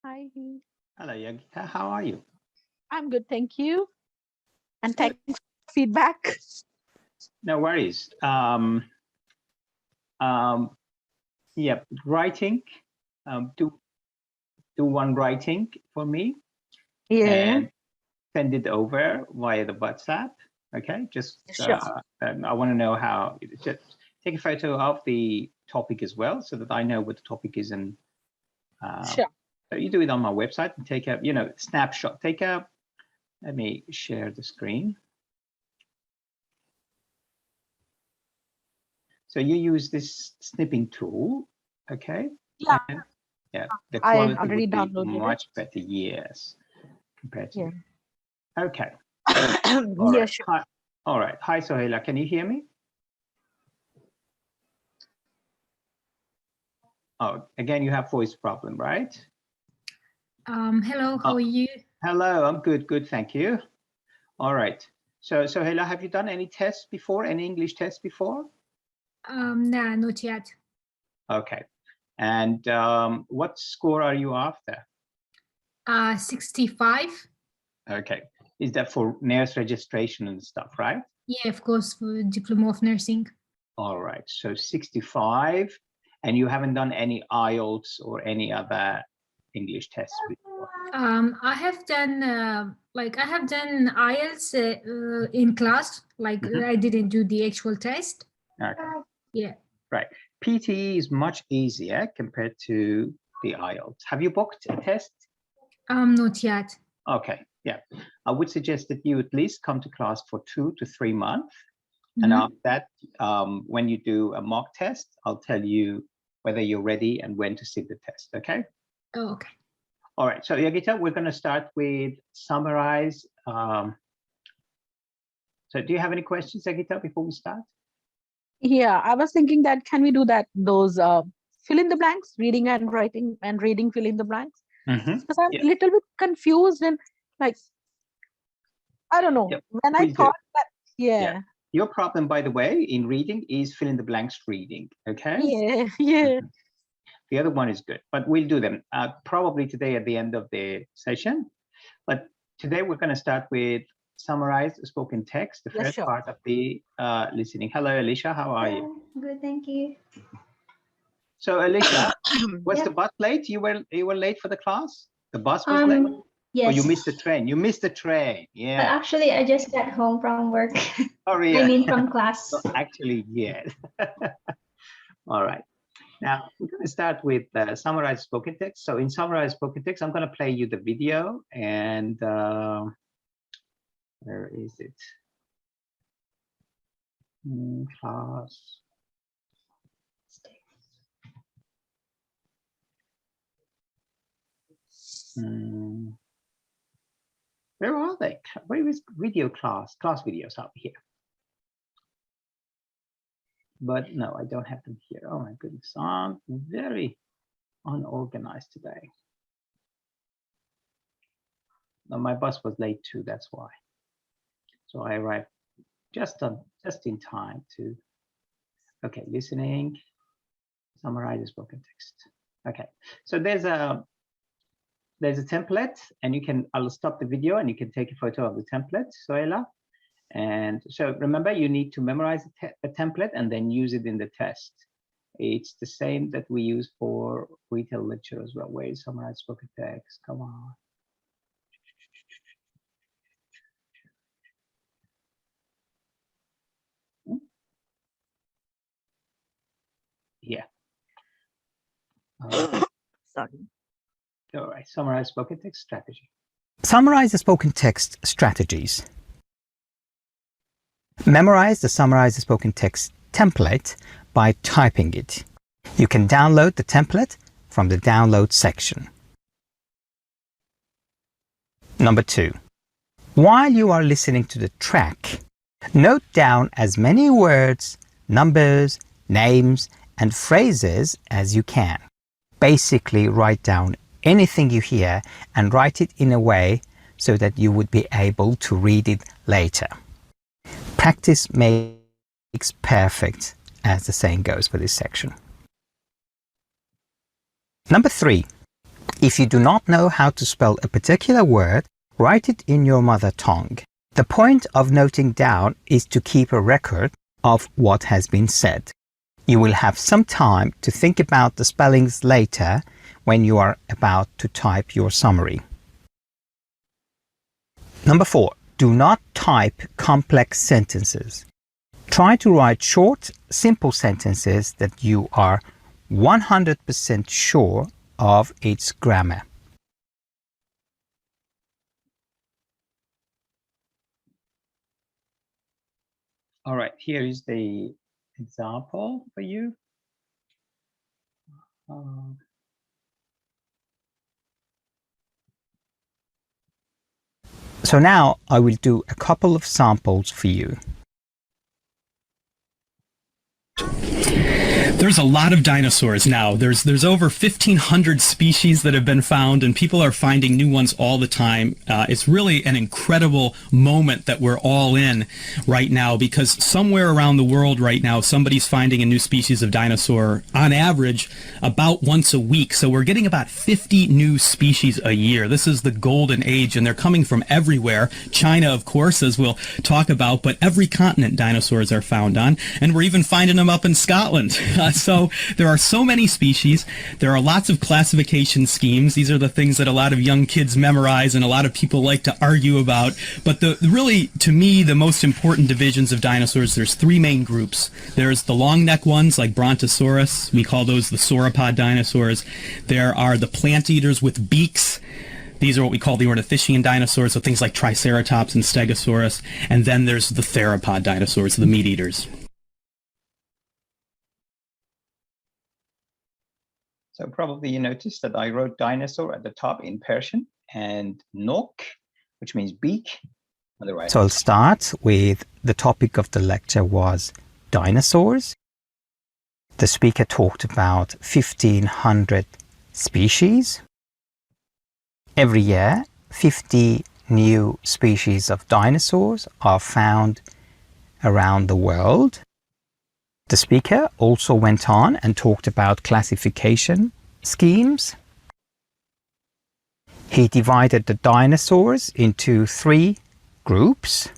Hi. Hello, Yogita. How are you? I'm good, thank you. And Good. thanks for feedback. No worries. Yeah, writing. Do one writing for me Yeah, and send it over via the WhatsApp. Okay, just sure. I want to know how. Just take a photo of the topic as well, so that I know what the topic is, and Sure. so you do it on my website and take a snapshot. Take a. Let me share the screen. So you use this snipping tool, okay? Yeah, And yeah, the I quality already would be downloaded it. much better, yes, compared to. Yeah. Okay. All Yeah, right. sure. Hi. All right. Hi, Sohaila. Can you hear me? Oh, again, you have voice problem, right? Hello, how are you? Hello, I'm good. Good, thank you. All right. So, Sohaila, have you done any tests before? Any English tests before? Nah, not yet. Okay. And what score are you after? 65. Okay. Is that for nurse registration and stuff, right? Yeah, of course, for Diploma of Nursing. All right. So 65, and you haven't done any IELTS or any other English tests before? I have done IELTS in class. Like I didn't do the actual test. Okay. Yeah. Right. PTE is much easier compared to the IELTS. Have you booked a test? Not yet. Okay. Yeah. I would suggest that you at least come to class for 2 to 3 months. And after that, when you do a mock test, I'll tell you whether you're ready and when to sit the test. Okay. Oh, okay. All right. So Yogita, we're going to start with summarize. So do you have any questions, Yogita, before we start? Yeah, I was thinking that can we do those fill in the blanks, reading and writing and reading fill in the blanks? Because I'm a little bit confused and like, I don't know. Yep. When I thought that, yeah. Your problem, by the way, in reading is fill in the blanks reading. Okay. Yeah, yeah. The other one is good, but we'll do them probably today at the end of the session. But today we're going to start with summarize spoken text, the first part of the listening. Hello, Alicia. How are you? Good, thank you. So, Alicia, was the bus late? You were late for the class? The bus was late? Yes. Oh, you missed the train. You missed the train. Yeah. But actually, I just got home from work. Oh, really? I mean, from class. So actually, yes. All right. Now, we're going to start with summarize spoken text. So in summarize spoken text, I'm going to play you the video. And where is it? Class. Where are they? Where is video class? Class videos out here. But no, I don't have them here. Oh my goodness, I'm very unorganized today. No, my bus was late too, that's why. So I arrived just in time to, okay, listening, summarize the spoken text. Okay, so there's a template, and you can, I'll stop the video and you can take a photo of the template, Sohaila. And so remember, you need to memorize a template and then use it in the test. It's the same that we use for retail lecture as well. Where is summarize spoken text? Come on. Yeah. Sorry. All right, summarize spoken text strategy. Summarize the spoken text strategies. Memorize the summarize the spoken text template by typing it. You can download the template from the download section. Number 2. While you are listening to the track, note down as many words, numbers, names, and phrases as you can. Basically, write down anything you hear and write it in a way so that you would be able to read it later. Practice makes perfect, as the saying goes for this section. Number 3. If you do not know how to spell a particular word, write it in your mother tongue. The point of noting down is to keep a record of what has been said. You will have some time to think about the spellings later when you are about to type your summary. Number 4. Do not type complex sentences. Try to write short, simple sentences that you are 100% sure of its grammar. All right, here is the example for you. So now I will do a couple of samples for you. There's a lot of dinosaurs now. There's over 1,500 species that have been found, and people are finding new ones all the time. It's really an incredible moment that we're all in right now, because somewhere around the world right now, somebody's finding a new species of dinosaur on average about once a week. So we're getting about 50 new species a year. This is the golden age, and they're coming from everywhere. China, of course, as we'll talk about, but every continent dinosaurs are found on, and we're even finding them up in Scotland. So there are so many species. There are lots of classification schemes. These are the things that a lot of young kids memorize and a lot of people like to argue about. But really, to me, the most important divisions of dinosaurs, there's 3 main groups. There's the long neck ones like Brontosaurus. We call those the sauropod dinosaurs. There are the plant eaters with beaks. These are what we call the ornithischian dinosaurs, so things like Triceratops and Stegosaurus. And then there's the theropod dinosaurs, the meat eaters. So probably you noticed that I wrote dinosaur at the top in Persian and nok, which means beak, on the right. So I'll start with the topic of the lecture was dinosaurs. The speaker talked about 1,500 species. Every year, 50 new species of dinosaurs are found around the world. The speaker also went on and talked about classification schemes. He divided the dinosaurs into 3 groups.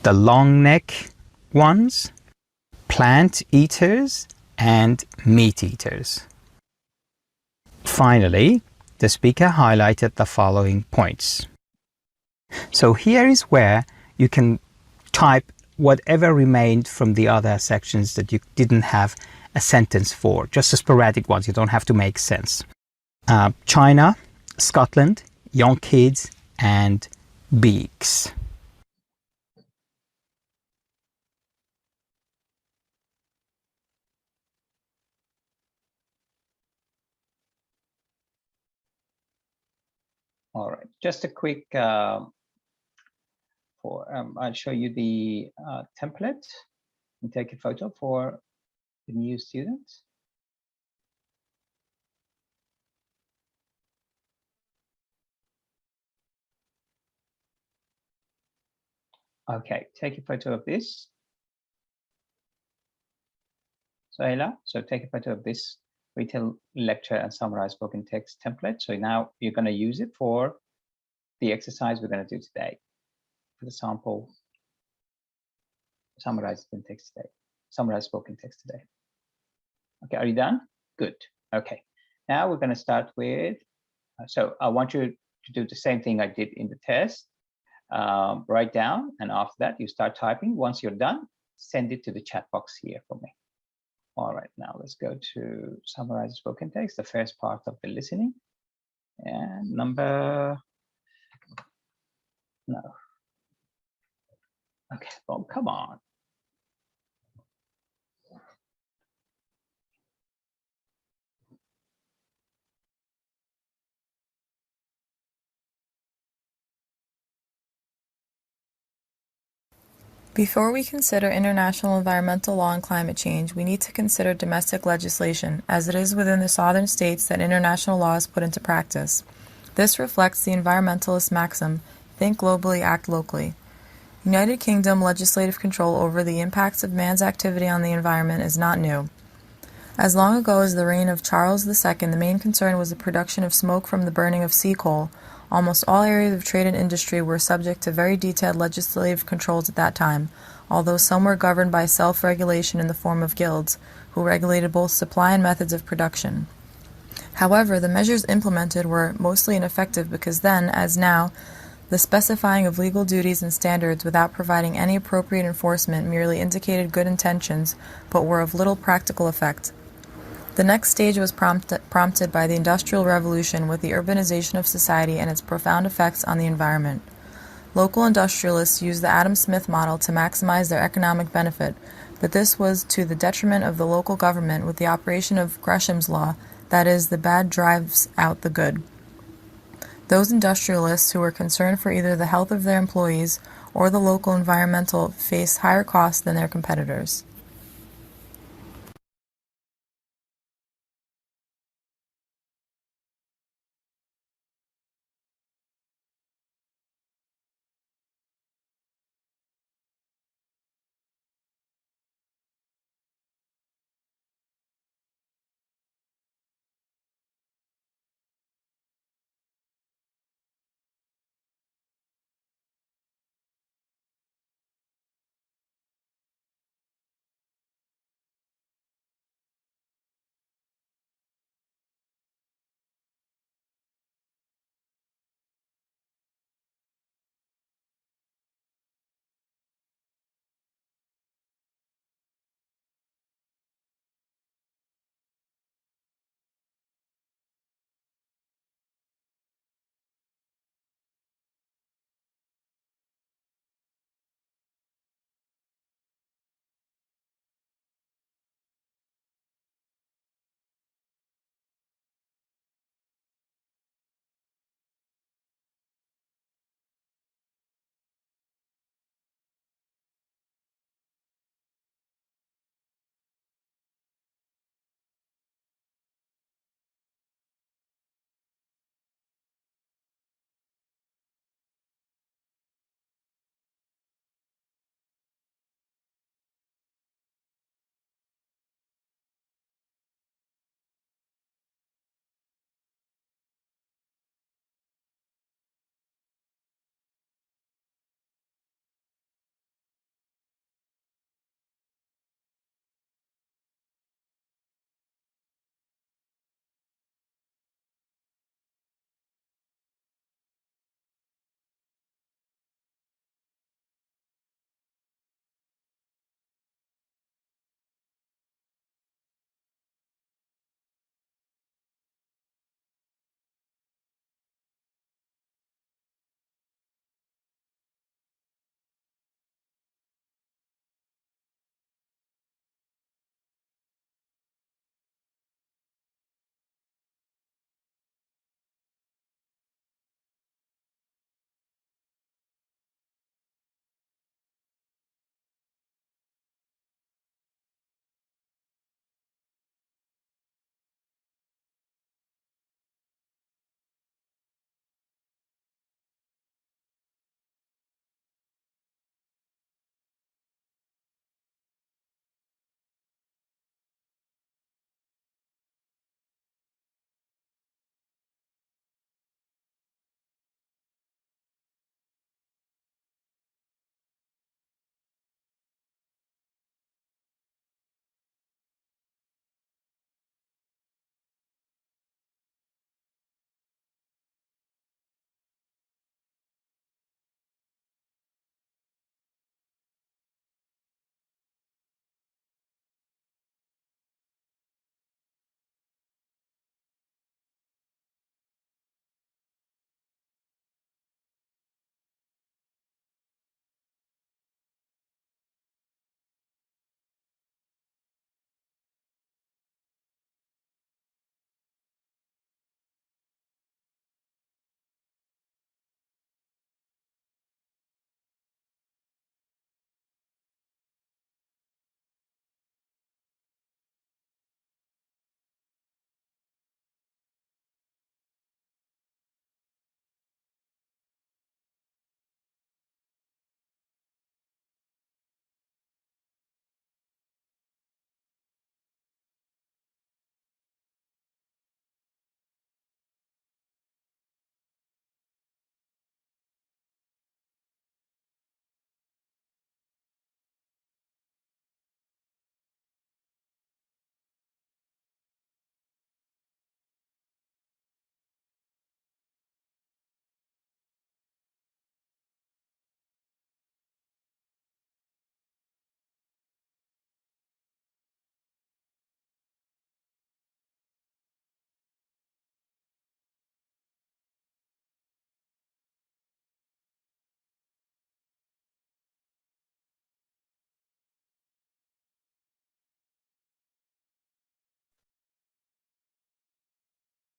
The long neck ones, plant eaters, and meat eaters. Finally, the speaker highlighted the following points. So here is where you can type whatever remained from the other sections that you didn't have a sentence for, just the sporadic ones. You don't have to make sense. China, Scotland, young kids, and beaks. All right, just a quick I'll show you the template and take a photo for the new students. Okay, take a photo of this. So take a photo of this retail lecture and summarize spoken text template. So now you're going to use it for the exercise we're going to do today. For the sample, summarize spoken text today. Summarize spoken text today. Okay, are you done? Good. Okay, now we're going to start with, so I want you to do the same thing I did in the test. Write down, and after that you start typing. Once you're done, send it to the chat box here for me. All right, now let's go to summarize spoken text, the first part of the listening. And no. Okay, well, come on. Before we consider international environmental law and climate change, we need to consider domestic legislation, as it is within the southern states that international law is put into practice. This reflects the environmentalist maxim, think globally, act locally. United Kingdom legislative control over the impacts of man's activity on the environment is not new. As long ago as the reign of Charles II, the main concern was the production of smoke from the burning of sea coal. Almost all areas of trade and industry were subject to very detailed legislative controls at that time, although some were governed by self-regulation in the form of guilds, who regulated both supply and methods of production. However, the measures implemented were mostly ineffective because then, as now, the specifying of legal duties and standards without providing any appropriate enforcement merely indicated good intentions, but were of little practical effect. The next stage was prompted by the Industrial Revolution with the urbanization of society and its profound effects on the environment. Local industrialists used the Adam Smith model to maximize their economic benefit, but this was to the detriment of the local government with the operation of Gresham's law, that is, the bad drives out the good. Those industrialists who were concerned for either the health of their employees or the local environmental faced higher costs than their competitors.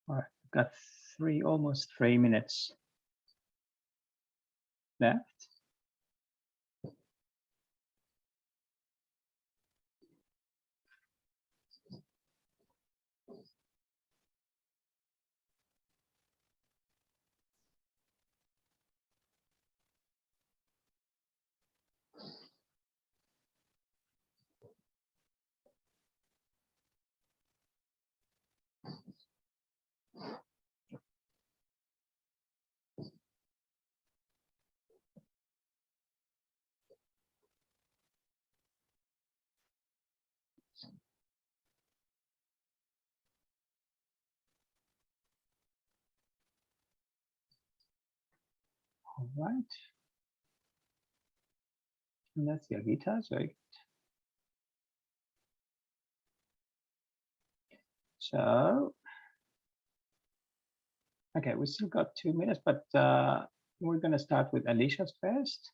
All right, got almost 3 minutes left. All right. And that's your guitar, very good. So, okay, we still got 2 minutes, but we're going to start with Alicia's first.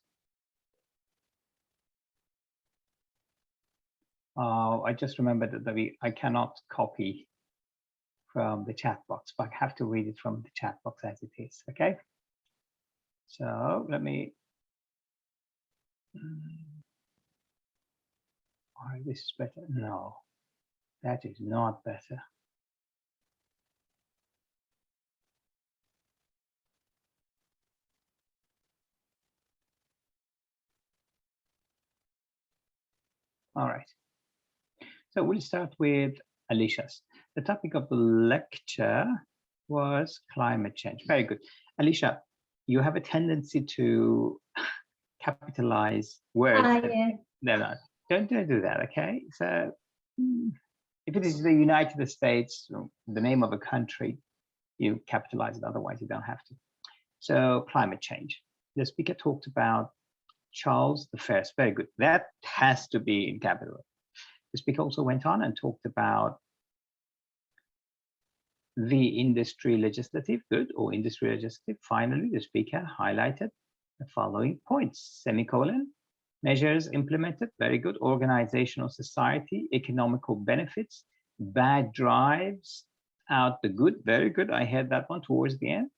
I just remembered that I cannot copy from the chat box, but I have to read it from the chat box as it is, okay? So let me, all right, this is better. No, that is not better. All right. So we'll start with Alicia's. The topic of the lecture was climate change. Very good. Alicia, you have a tendency to capitalize words. Yes. No, don't do that, okay? So if it is the United States, the name of a country, you capitalize it, otherwise you don't have to. So climate change. The speaker talked about Charles I. Very good. That has to be in capital. The speaker also went on and talked about the industry legislative, good, or industry legislative. Finally, the speaker highlighted the following points, semicolon, measures implemented, very good, organizational society, economical benefits, bad drives out the good, very good, I had that one towards the end,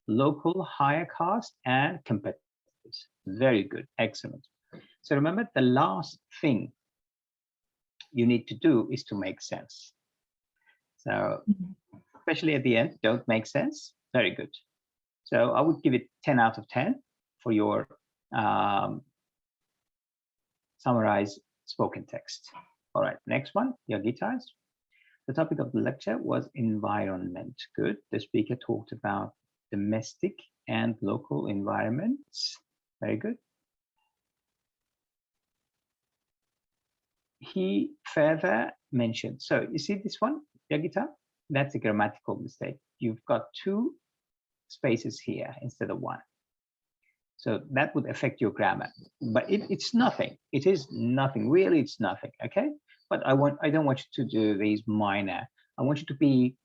local higher cost and competitors, very good, excellent. So remember, the last thing you need to do is to make sense. So especially at the end, don't make sense, very good. So I would give it 10 out of 10 for your summarized spoken text. All right, next one, your guitars. The topic of the lecture was environment. Good. The speaker talked about domestic and local environments. Very good. He further mentioned, so you see this one, your guitar? That's a grammatical mistake. You've got 2 spaces here instead of 1. So that would affect your grammar, but it's nothing. It is nothing, really, it's nothing, okay? But I don't want you to do these minor. I want you to be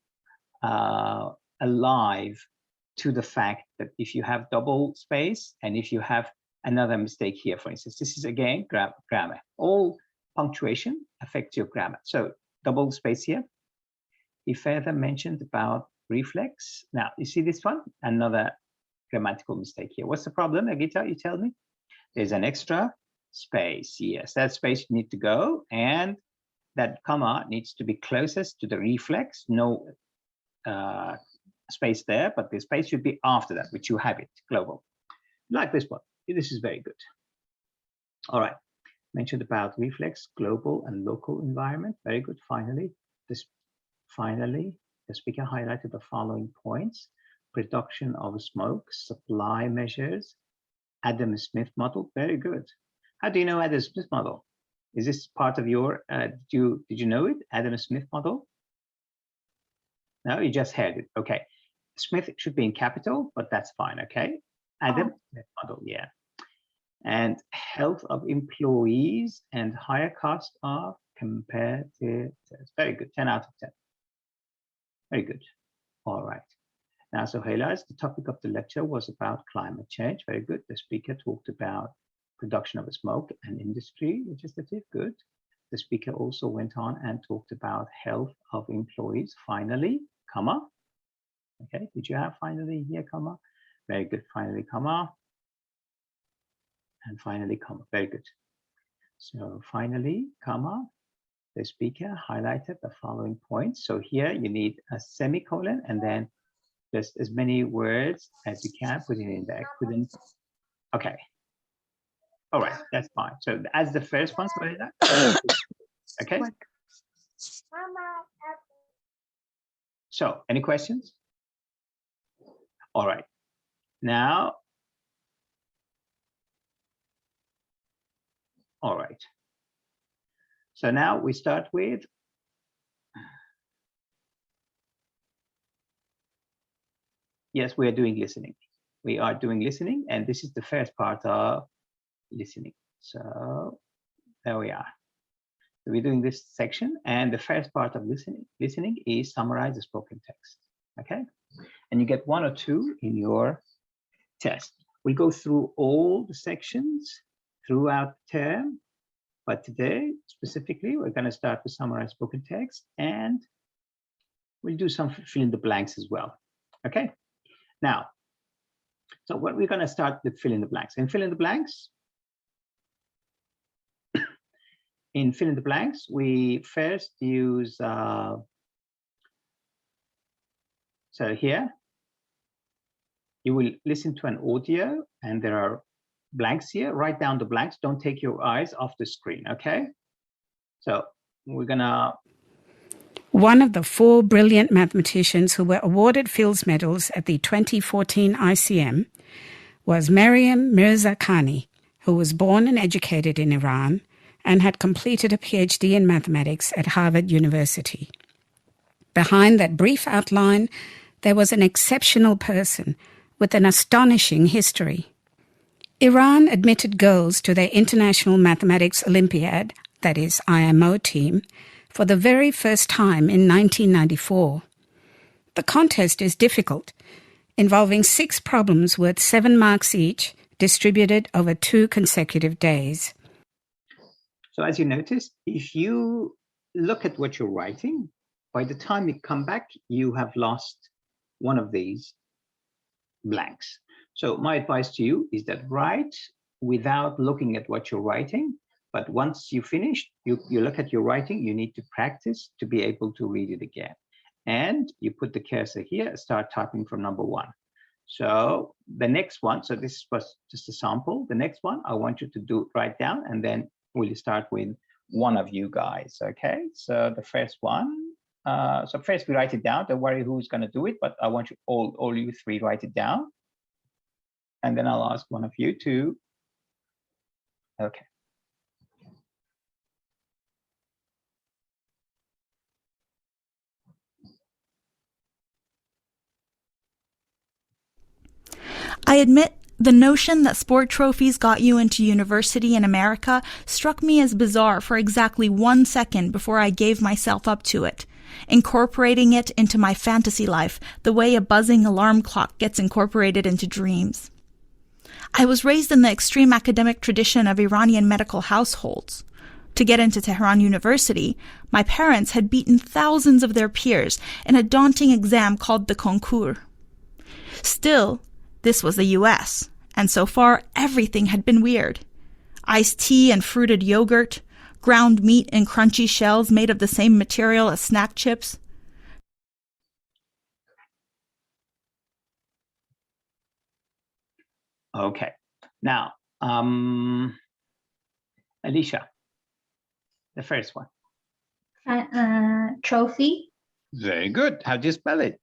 alive to the fact that if you have double space and if you have another mistake here, for instance, this is again grammar. All punctuation affects your grammar. So double space here. He further mentioned about reflex. Now, you see this one? Another grammatical mistake here. What's the problem, Agita? You tell me. There's an extra space. Yes, that space you need to go, and that comma needs to be closest to the reflex. No space there, but the space should be after that, which you have it, global. Like this one. This is very good. All right. Mentioned about reflex, global and local environment. Very good. Finally, the speaker highlighted the following points: reduction of smoke, supply measures, Adam Smith model. Very good. How do you know Adam Smith model? Is this part of your, did you know it, Adam Smith model? No, you just heard it. Okay. Smith should be in capital, but that's fine. Okay. Adam Smith model, yeah. And health of employees and higher cost of competitors. Very good. 10 out of 10. Very good. All right. Now, so highlights, the topic of the lecture was about climate change. Very good. The speaker talked about production of smoke and industry legislative. Good. The speaker also went on and talked about health of employees. Finally, comma, Okay, did you have finally here, comma? Very good, finally, comma. And finally, comma, very good. So finally, comma, the speaker highlighted the following points. So here you need a semicolon and then just as many words as you can, put it in there. Couldn't. Okay. All right, that's fine. So as the first one, okay. So any questions? All right. Now, all right. So now we start with yes, we are doing listening. We are doing listening, and this is the first part of listening. So there we are. So we're doing this section, and the first part of listening is summarize the spoken text. Okay, and you get 1 or 2 in your test. We'll go through all the sections throughout the term, but today specifically we're going to start with summarize spoken text, and we'll do some fill in the blanks as well. Okay, now, so what we're going to start with fill in the blanks. And fill in the blanks. In fill in the blanks, we first use, so here, you will listen to an audio and there are blanks here. Write down the blanks. Don't take your eyes off the screen, okay? So we're gonna... One of the 4 brilliant mathematicians who were awarded Fields Medals at the 2014 ICM was Maryam Mirzakhani, who was born and educated in Iran and had completed a PhD in mathematics at Harvard University. Behind that brief outline, there was an exceptional person with an astonishing history. Iran admitted girls to their International Mathematics Olympiad, that is IMO team, for the very first time in 1994. The contest is difficult, involving 6 problems worth 7 marks each, distributed over 2 consecutive days. So as you notice, if you look at what you're writing, by the time you come back, you have lost one of these blanks. So my advice to you is that write without looking at what you're writing. But once you finish, you look at your writing, you need to practice to be able to read it again. And you put the cursor here, start typing from number 1. So the next one, so this was just a sample. The next one, I want you to write down, and then we'll start with one of you guys, okay? So the first one, so first we write it down. Don't worry who's gonna do it, but I want you all you 3 write it down. And then I'll ask one of you to, okay. I admit the notion that sport trophies got you into university in America struck me as bizarre for exactly 1 second before I gave myself up to it, incorporating it into my fantasy life the way a buzzing alarm clock gets incorporated into dreams. I was raised in the extreme academic tradition of Iranian medical households. To get into Tehran University, my parents had beaten thousands of their peers in a daunting exam called the concours. Still, this was the US, and so far everything had been weird. Iced tea and fruited yogurt, ground meat in crunchy shells made of the same material as snack chips. Okay, now, Alicia, the first one. Trophy. Very good. How do you spell it?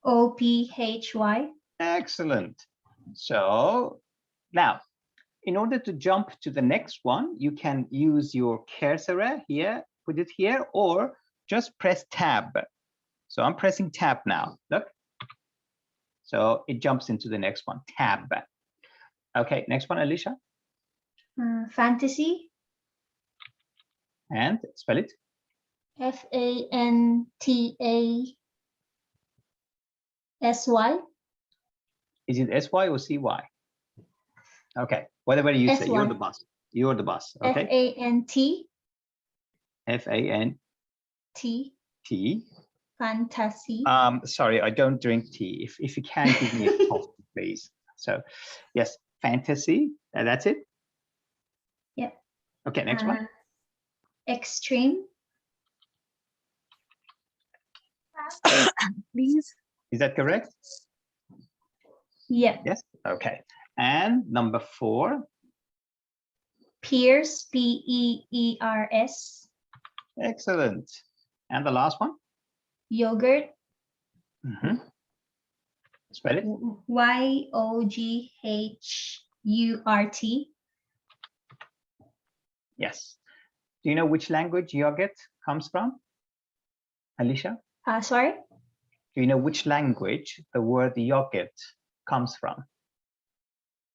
TROPHY. Excellent. So now, in order to jump to the next one, you can use your cursor here, put it here, or just press tab. So I'm pressing tab now. Look. So it jumps into the next one, tab. Okay, next one, Alicia. Fantasy. And spell it. FANTASY. Is it SY or CY? Okay, whatever you say, you're S1. the boss. You're the boss. Okay. FANT. FANT. T. Fantasy. Sorry, I don't drink tea. If you can give me a coffee, please. So, yes, fantasy. That's it. Yep. Okay, next one. Extreme. Please. Is that correct? Yep. Yes. Okay. And number 4. Peers. Peers. Excellent. And the last one. Yogurt. Spell it. Yoghurt. Yes. Do you know which language yogurt comes from, Alicia? Sorry. Do you know which language the word yogurt comes from?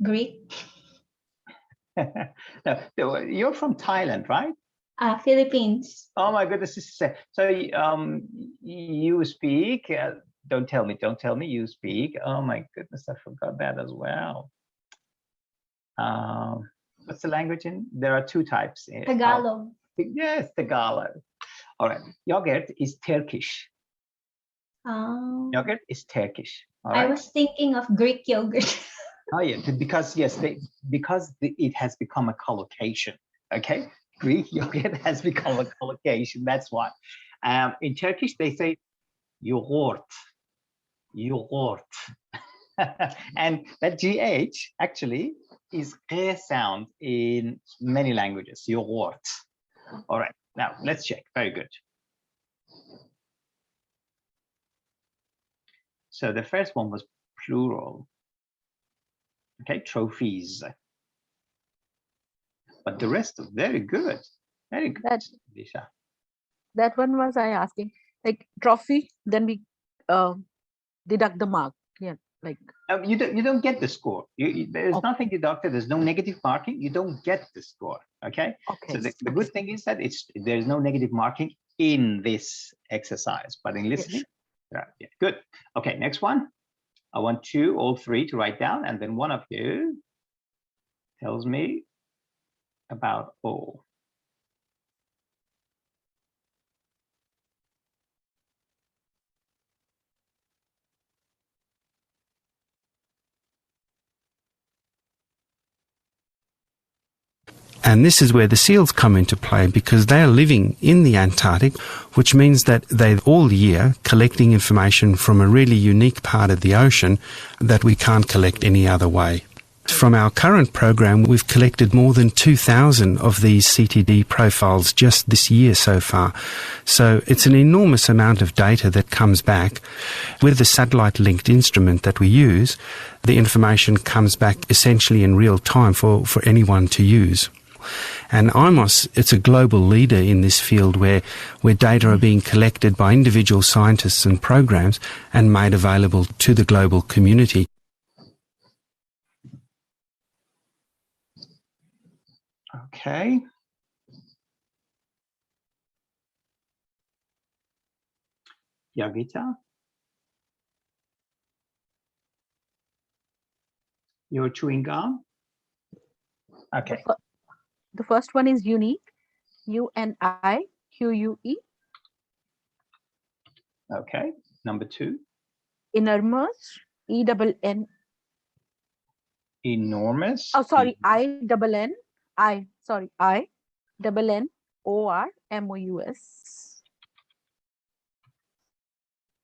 Greek. No, you're from Thailand, right? Philippines. Oh my goodness! So you speak. Don't tell me. You speak. Oh my goodness! I forgot that as well. What's the language in? There are 2 types. Tagalog. Yes, Tagalog. All right. Yogurt is Turkish. Yogurt is Turkish. All right. I was thinking of Greek yogurt. Oh yeah, because yes, it has become a collocation. Okay, Greek yogurt has become a collocation. That's why. In Turkish they say yoğurt, and that gh actually is g sound in many languages. Yoğurt. All right, now let's check. Very good. So the first one was plural. Okay, trophies. But the rest are very good. Very good, Disha. That one was I asking. Like trophy, then we deduct the mark. Yeah, like you don't get the score. There's nothing deducted. There's no negative marking. You don't get the score. Okay. Okay. So the good thing is that there's no negative marking in this exercise, but in listening, yeah, good. Okay, next one. I want all 3 to write down, and then one of you tells me about all. And this is where the seals come into play, because they are living in the Antarctic, which means that they're all year collecting information from a really unique part of the ocean that we can't collect any other way. From our current program, we've collected more than 2,000 of these CTD profiles just this year so far. So it's an enormous amount of data that comes back. With the satellite-linked instrument that we use, the information comes back essentially in real time for anyone to use. And IMOS, it's a global leader in this field where data are being collected by individual scientists and programs and made available to the global community. Okay. Yagita, you're chewing gum? Okay. The first one is unique. UNIQUE. Okay. Number 2. Enormous. ENN. Enormous. Oh, sorry. INNORMOUS.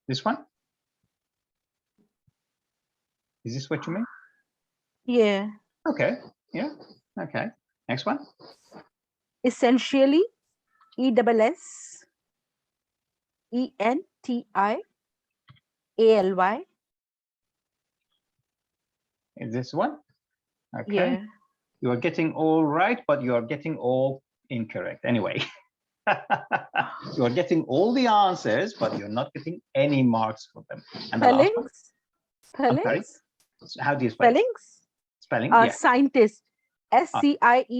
This one? Is this what you mean? Yeah. Okay. Yeah. Okay. Next one. Essentially. ESSENTIALY. Is this one? Okay. Yeah. You are getting all right, but you are getting all incorrect. Anyway, you are getting all the answers, but you're not getting any marks for them. And the last one? Spellings. How do you spell Spellings. Spelling? Yeah. Scientist. SCIENTIST.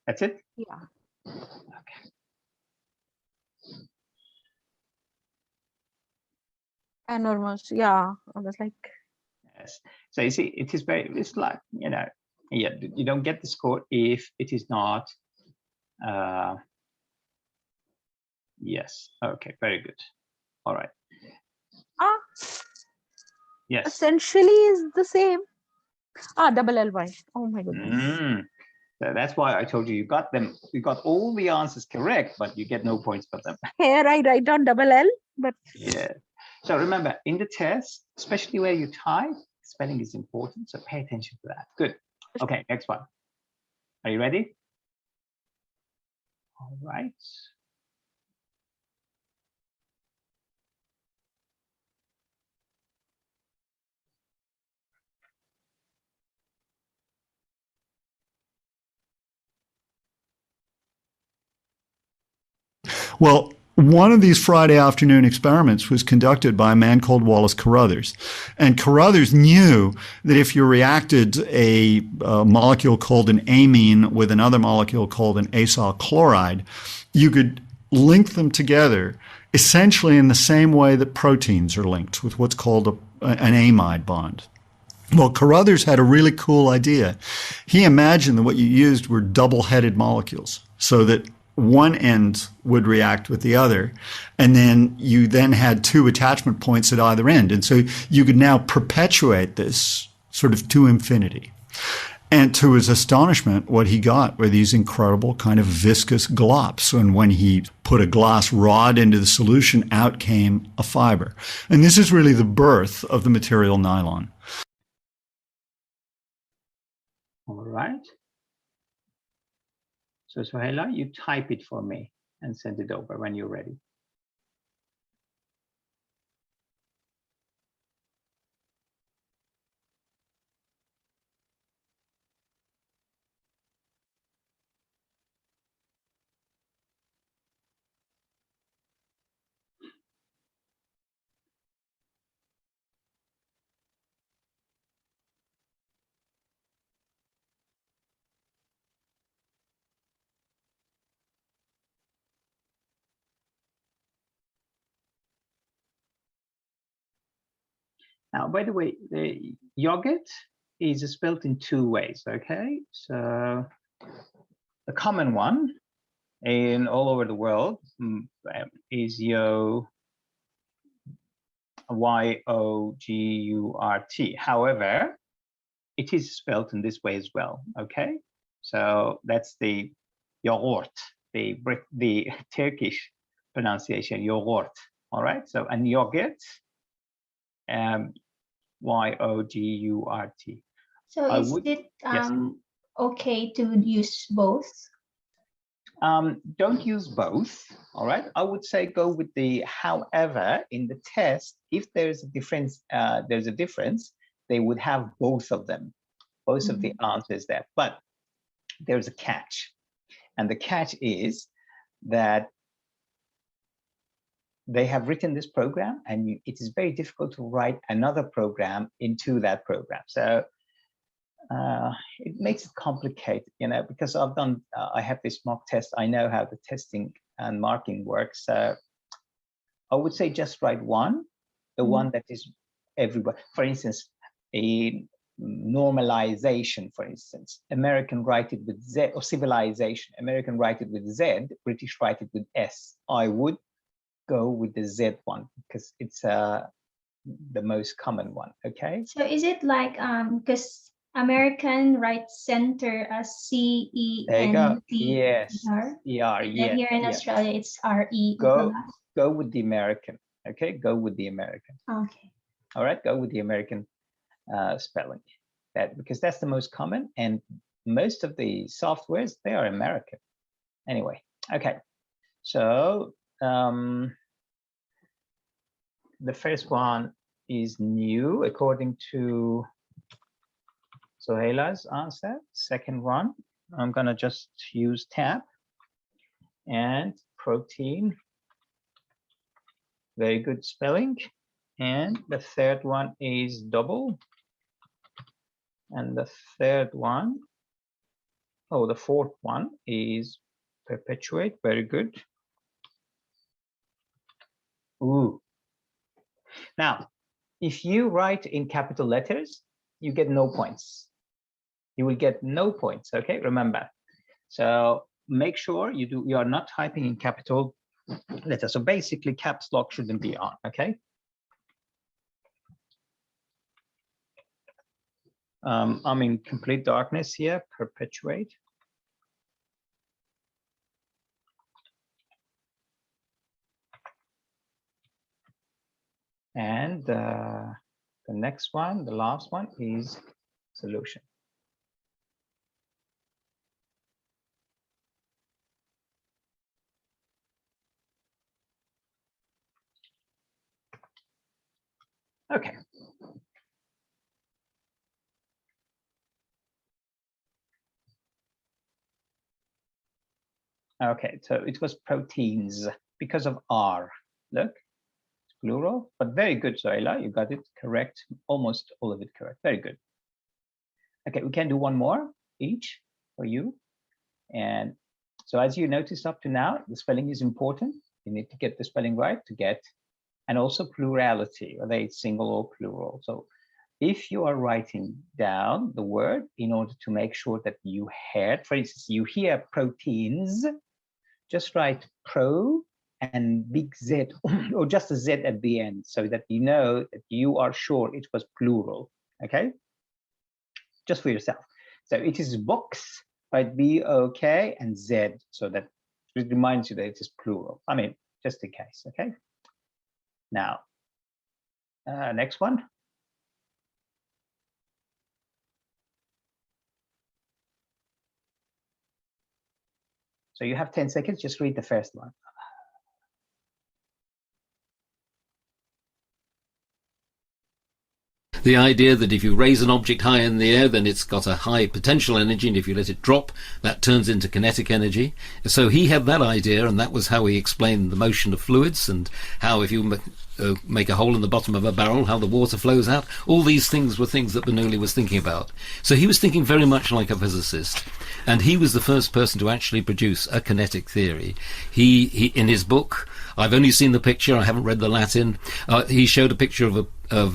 That's it? Yeah. Okay. Enormous. Yeah. I was like. Yes. So you see, it's like, Yeah, you don't get the score if it is not. Yes. Okay. Very good. All right. Yes. Essentially is the same. Double Ly. Oh my goodness. So that's why I told you you got them. You got all the answers correct, but you get no points for them. Here I write down double L, but yeah. So remember, in the test, especially where you type, spelling is important. So pay attention to that. Good. Okay. Next one. Are you ready? All right. Well, one of these Friday afternoon experiments was conducted by a man called Wallace Carruthers. And Carruthers knew that if you reacted a molecule called an amine with another molecule called an acyl chloride, you could link them together essentially in the same way that proteins are linked with what's called an amide bond. Well, Carruthers had a really cool idea. He imagined that what you used were double-headed molecules, so that one end would react with the other, and then you then had two attachment points at either end. And so you could now perpetuate this sort of to infinity. And to his astonishment, what he got were these incredible kind of viscous glops. And when he put a glass rod into the solution, out came a fiber. And this is really the birth of the material nylon. All right. So Sohaila, you type it for me and send it over when you're ready. Now, by the way, the yogurt is spelled in two ways, okay? So the common one in all over the world is Y-O-G-U-R-T. However, it is spelled in this way as well, okay? So that's the yogurt, the Turkish pronunciation, yogurt, all right? So, and yogurt, Y-O-G-U-R-T. So is it yes. okay to use both? Don't use both, all right? I would say go with the however in the test. If there's a difference, they would have both of them, both of the answers there. But there's a catch, and the catch is that they have written this program, and it is very difficult to write another program into that program. So it makes it complicated, you know, because I've done, I have this mock test. I know how the testing and marking works. So I would say just write one, the one that is everybody. For instance, a normalization, for instance, American write it with Z, or civilization, American write it with Z, British write it with S. I would go with the Z one because it's the most common one. Okay. So is it like because American writes center as C-E-N-T-E-R? Yes. E-R, yeah. Here in Australia, it's R-E. Go with the American. Okay, go with the American. Okay. All right, go with the American spelling. Because that's the most common, and most of the softwares, they are American. Anyway, okay. So the first one is new according to Sohaila's answer. Second one, I'm gonna just use tab and protein. Very good spelling. And the third one is double. And the third one, the fourth one is perpetuate. Very good. Ooh. Now, if you write in capital letters, you get no points. he will get no points. Okay, remember. So make sure you are not typing in capital letters. So basically, caps lock shouldn't be on. Okay. I'm in complete darkness here. Perpetuate. And the next one, the last one, is solution. Okay. Okay, so it was proteins because of R. Look, it's plural, but very good, Zoila. You got it correct, almost all of it correct. Very good. Okay, we can do one more each for you. And so as you noticed up to now, the spelling is important. You need to get the spelling right to get, and also plurality, whether it's single or plural. So if you are writing down the word in order to make sure that you heard, for instance, you hear proteins, just write pro and big Z, or just a Z at the end, so that you know that you are sure it was plural. Okay, just for yourself. So it is books, right? B-O-K and Z, so that it reminds you that it is plural. I mean, just in case. Okay. Now, next one. So you have 10 seconds. Just read the first one. The idea that if you raise an object high in the air, then it's got a high potential energy, and if you let it drop, that turns into kinetic energy. So he had that idea, and that was how he explained the motion of fluids, and how if you make a hole in the bottom of a barrel, how the water flows out. All these things were things that Bernoulli was thinking about. So he was thinking very much like a physicist, and he was the first person to actually produce a kinetic theory. He in his book, I've only seen the picture, I haven't read the Latin, he showed a picture of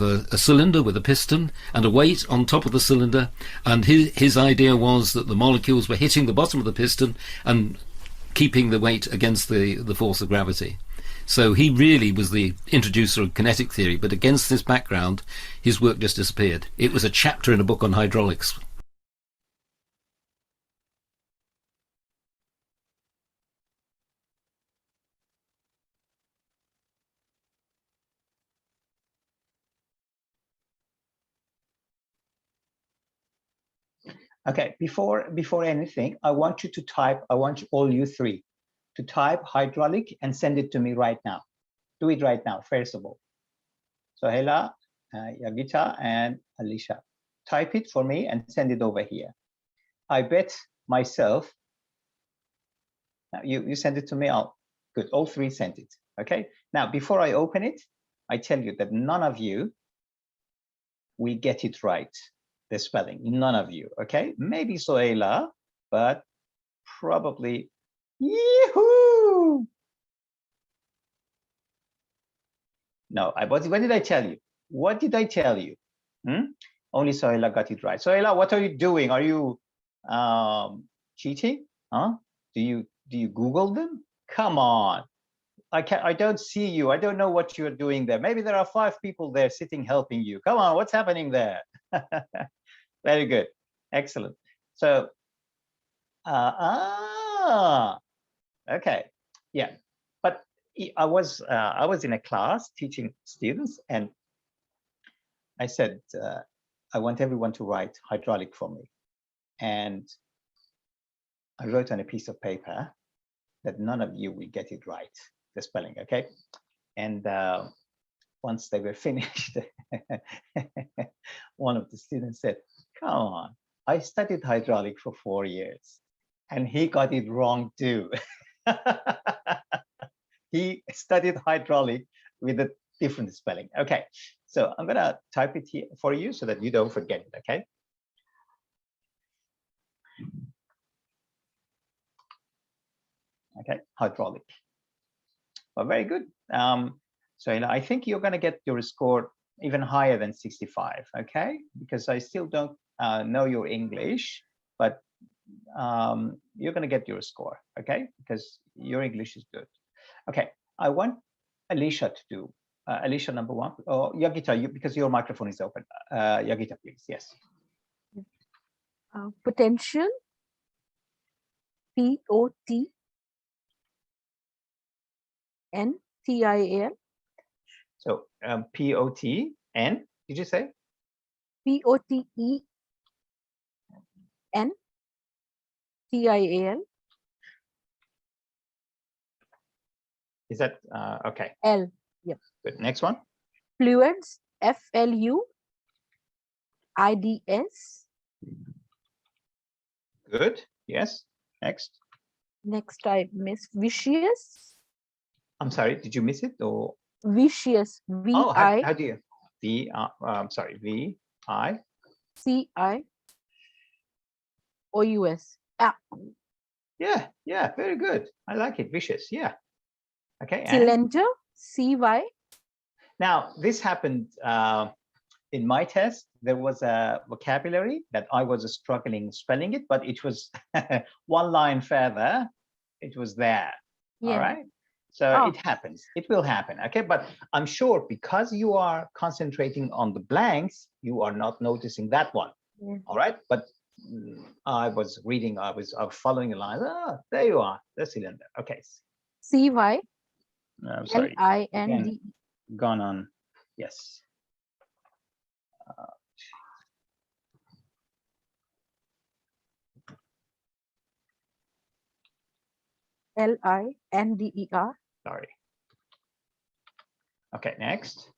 a cylinder with a piston and a weight on top of the cylinder, and his idea was that the molecules were hitting the bottom of the piston and keeping the weight against the force of gravity. So he really was the introducer of kinetic theory, but against this background, his work just disappeared. It was a chapter in a book on hydraulics. Okay, before anything, I want you to type, I want all you three to type hydraulic and send it to me right now. Do it right now, first of all. So Hela, Yagita, and Alicia, type it for me and send it over here. I bet myself, you send it to me, good, all three sent it, okay? Now, before I open it, I tell you that none of you will get it right, the spelling, none of you, okay? Maybe Soela, but probably, yee-hoo! No, what did I tell you? What did I tell you? Only Soela got it right. Soela, what are you doing? Are you cheating? Huh? Do you Google them? Come on. I don't see you. I don't know what you're doing there. Maybe there are 5 people there sitting helping you. Come on, what's happening there? Very good. Excellent. So okay. Yeah. But I was in a class teaching students, and I said, I want everyone to write hydraulic for me. And I wrote on a piece of paper that none of you will get it right, the spelling, okay? And once they were finished, one of the students said, come on, I studied hydraulic for 4 years, and he got it wrong too. He studied hydraulic with a different spelling. Okay, so I'm gonna type it here for you so that you don't forget it, okay? Okay, hydraulic. Well, very good. So I think you're gonna get your score even higher than 65, okay? Because I still don't know your English, but you're going to get your score, okay? Because your English is good. Okay, I want Alicia to do. Alicia, number 1. Oh, Yogita, because your microphone is open. Yogita, please. Yes. Potential. P-O-T-N-T-I-A-L. So P-O-T-N, did you say? P-O-T-E-N-T-I-A-L. Is that okay? L. Yep. Good. Next one. Fluids. F-L-U-I-D-S. Good. Yes. Next. Next, I miss vicious. I'm sorry. Did you miss it or? Vicious. Oh, how do you? Sorry. V-I. C-I-O-U-S. Ah. Yeah. Yeah. Very good. I like it. Vicious. Yeah. Okay. Cylinder. C-Y. Now, this happened in my test. There was a vocabulary that I was struggling spelling it, but it was one line further. It was there. Yeah. All right. So it happens. It will happen. Okay. But I'm sure because you are concentrating on the blanks, you are not noticing that one. Yeah. All right. But I was reading, I was following the line. Oh, there you are. The cylinder. Okay. C-Y. I'm sorry. L-I-N-D. Gone on. Yes. L-I-N-D-E-R. Sorry. Okay, next.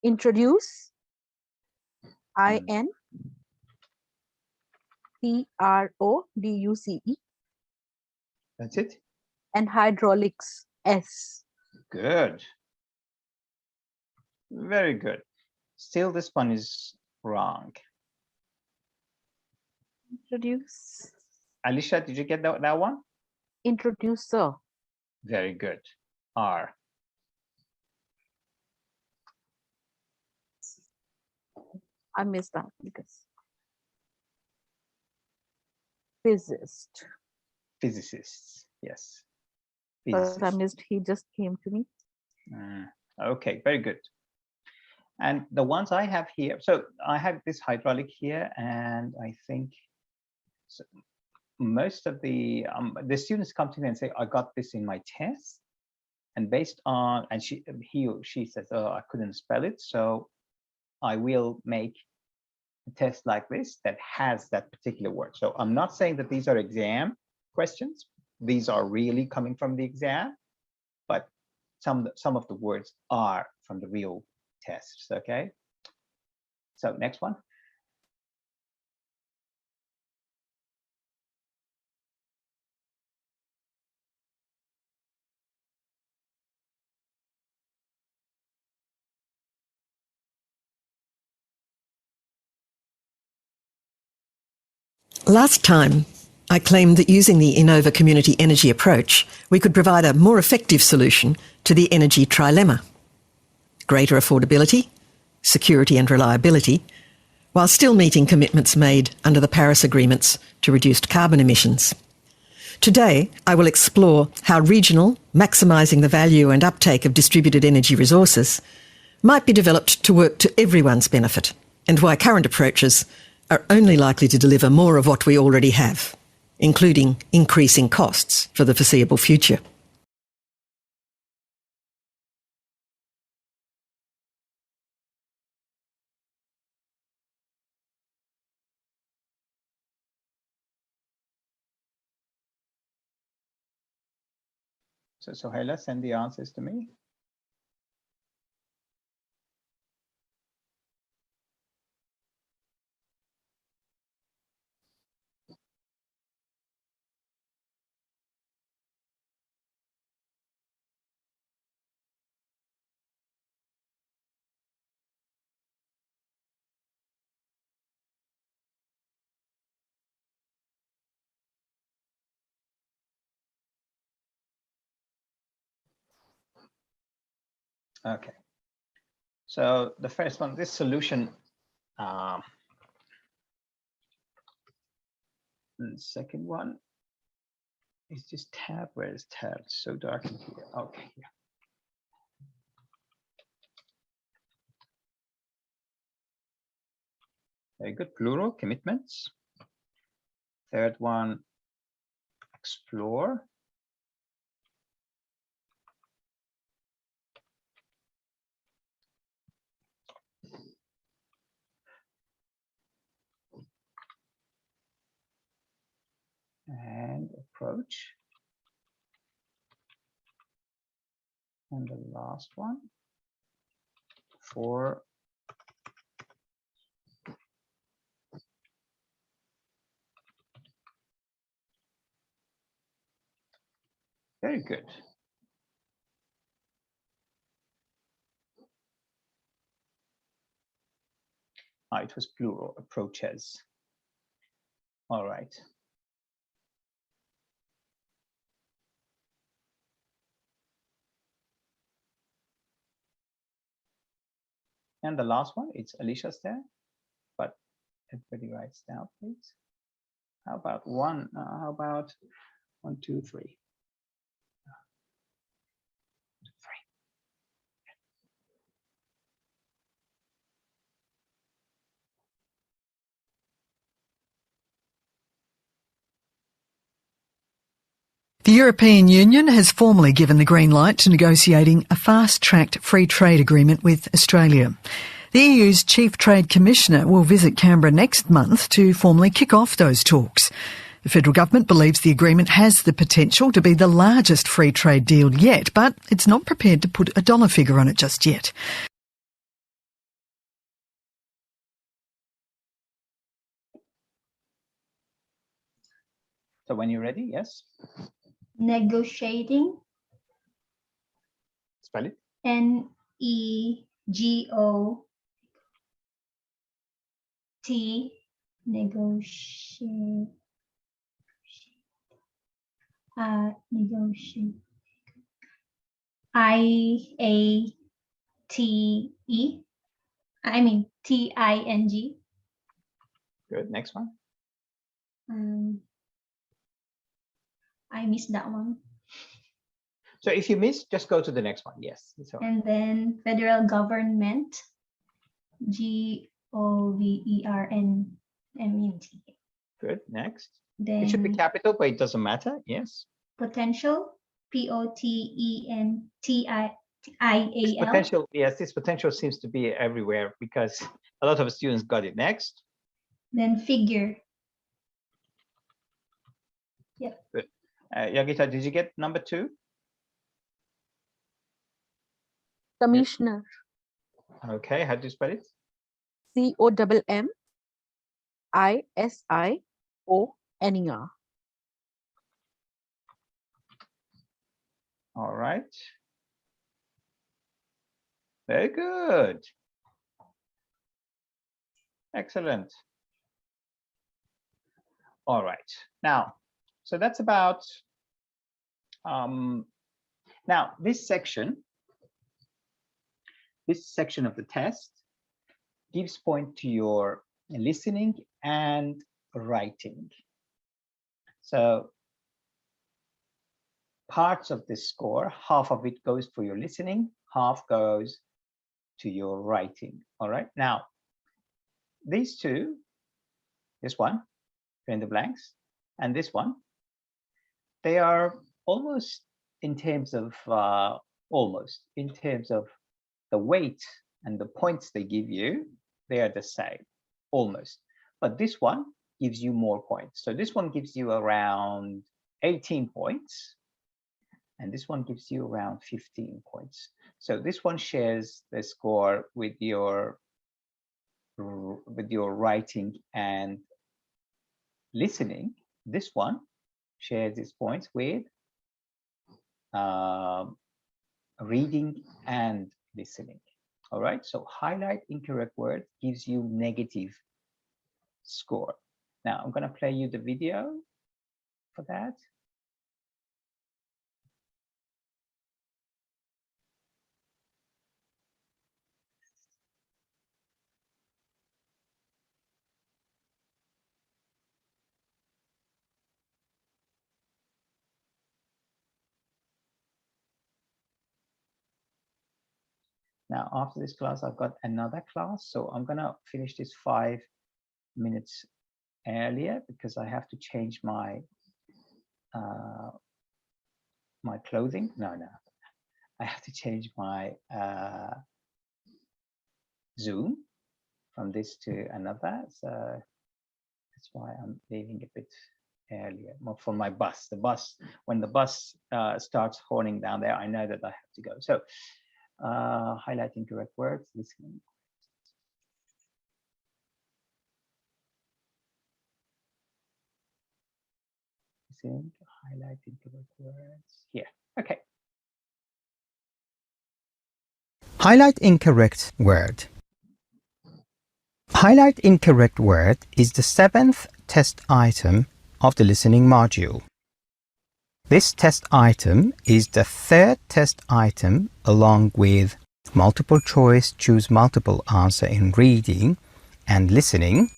Introduce. I-N-T-R-O-D-U-C-E. That's it. And hydraulics. S. Good. Very good. Still, this one is wrong. Introduce. Alicia, did you get that one? Introducer. Very good. R. I missed that because physicist. Physicists. Yes. But I missed. He just came to me. Okay. Very good. And the ones I have here. So I have this hydraulic here, and I think so most of the students come to me and say, I got this in my test, and based on, and he or she says, oh, I couldn't spell it, so I will make a test like this that has that particular word. So I'm not saying that these are exam questions. These are really coming from the exam, but some of the words are from the real tests. Okay. So next one. Last time, I claimed that using the Innova Community Energy approach, we could provide a more effective solution to the energy trilemma. Greater affordability, security and reliability, while still meeting commitments made under the Paris Agreements to reduced carbon emissions. Today, I will explore how regional, maximising the value and uptake of distributed energy resources, might be developed to work to everyone's benefit, and why current approaches are only likely to deliver more of what we already have, including increasing costs for the foreseeable future. So Sohaila, send the answers to me. Okay. So the first one, this solution, the second one is just tab. Where is tab? It's so dark in here. Okay, here. Very good. Plural, commitments. Third one, explore. And approach. And the last one, for very good. It was plural, approaches. All right. And the last one, it's Alicia's there, but everybody writes down, please. How about one? How about 1, 2, 3? The European Union has formally given the green light to negotiating a fast-tracked free trade agreement with Australia. The EU's Chief Trade Commissioner will visit Canberra next month to formally kick off those talks. The federal government believes the agreement has the potential to be the largest free trade deal yet, but it's not prepared to put a dollar figure on it just yet. So when you're ready, yes. Negotiating. Spell it. N-E-G-O-T. Negotiate. Negotiate. I-A-T-E. I mean T-I-N-G. Good. Next one. I missed that one. So if you miss, just go to the next one. Yes. And then federal government. G-O-V-E-R-N-M-E-N-T. Good. Next. Then it should be capital, but it doesn't matter. Yes. Potential. P-O-T-E-N-T-I-A-L. This potential, yes, this potential seems to be everywhere because a lot of students got it. Next. Then figure. Yep. Good. Yagita, did you get number 2? Commissioner. Okay, how do you spell it? C-O-M-M-I-S-I-O-N-E-R. All right. Very good. Excellent. All right. Now, so that's about, now this section of the test gives point to your listening and writing. So parts of the score, half of it goes for your listening, half goes to your writing. All right. Now, these two, this one, fill in the blanks, and this one, they are almost in terms of the weight and the points they give you, they are the same, almost. But this one gives you more points. So this one gives you around 18 points, and this one gives you around 15 points. So this one shares the score with your writing and listening. This one shares its points with reading and listening. All right, so highlight incorrect word gives you negative score. Now I'm going to play you the video for that. Now, after this class, I've got another class. So I'm going to finish this 5 minutes earlier because I have to change my my clothing. No, I have to change my Zoom from this to another. So that's why I'm leaving a bit earlier. For my bus, when the bus starts horning down there, I know that I have to go. So highlight incorrect words, listening. Highlight incorrect words here. Okay. Highlight incorrect word. Highlight incorrect word is the 7th test item of the listening module. This test item is the 3rd test item along with multiple choice, choose multiple answer in reading and listening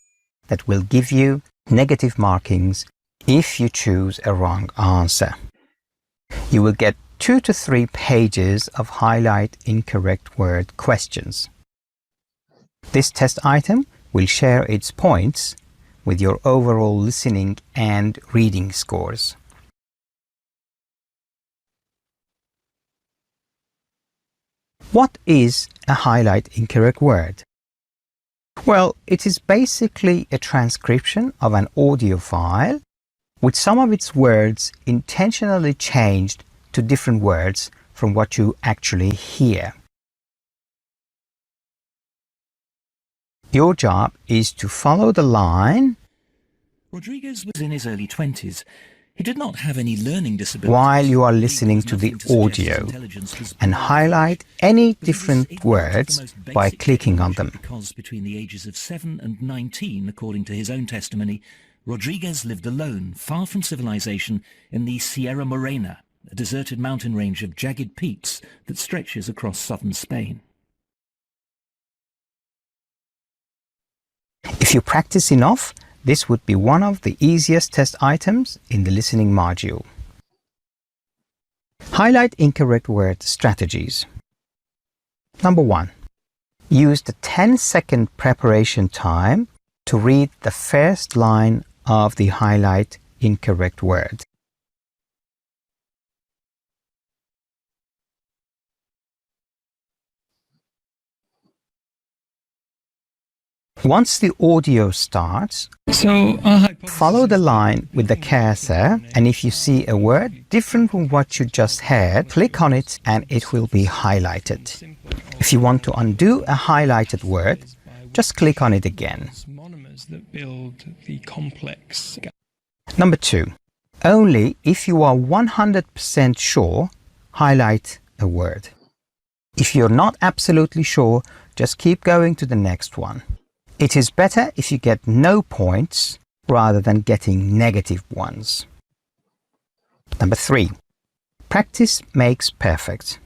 that will give you negative markings if you choose a wrong answer. You will get 2 to 3 pages of highlight incorrect word questions. This test item will share its points with your overall listening and reading scores. What is a highlight incorrect word? Well, it is basically a transcription of an audio file with some of its words intentionally changed to different words from what you actually hear. Your job is to follow the line. Rodriguez was in his early 20s. He did not have any learning disabilities. While you are listening to the audio and highlight any different words by clicking on them. Because between the ages of 7 and 19, according to his own testimony, Rodriguez lived alone, far from civilization, in the Sierra Morena, a deserted mountain range of jagged peaks that stretches across southern Spain. If you practice enough, this would be one of the easiest test items in the listening module. Highlight incorrect word strategies. Number 1. Use the 10-second preparation time to read the first line of the highlight incorrect word. Once the audio starts, follow the line with the cursor, and if you see a word different from what you just heard, click on it and it will be highlighted. If you want to undo a highlighted word, just click on it again. Number 2. Only if you are 100% sure, highlight a word. If you're not absolutely sure, just keep going to the next one. It is better if you get no points rather than getting negative ones. Number 3. Practice makes perfect.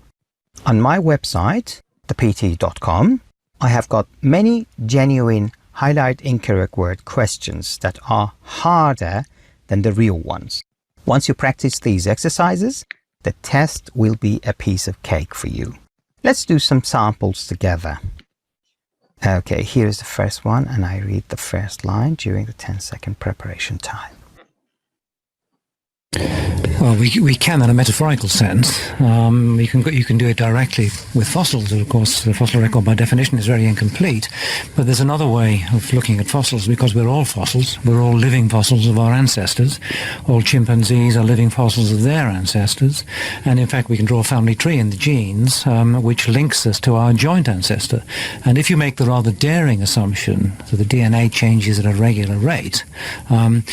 On my website, thepte.com, I have got many genuine highlight incorrect word questions that are harder than the real ones. Once you practice these exercises, the test will be a piece of cake for you. Let's do some samples together. Okay, here is the first one, and I read the first line during the 10-second preparation time. Well, we can in a metaphorical sense. You can do it directly with fossils. Of course, the fossil record by definition is very incomplete. But there's another way of looking at fossils, because we're all fossils. We're all living fossils of our ancestors. All chimpanzees are living fossils of their ancestors. And in fact, we can draw a family tree in the genes, which links us to our joint ancestor. And if you make the rather daring assumption that the DNA changes at a regular rate, and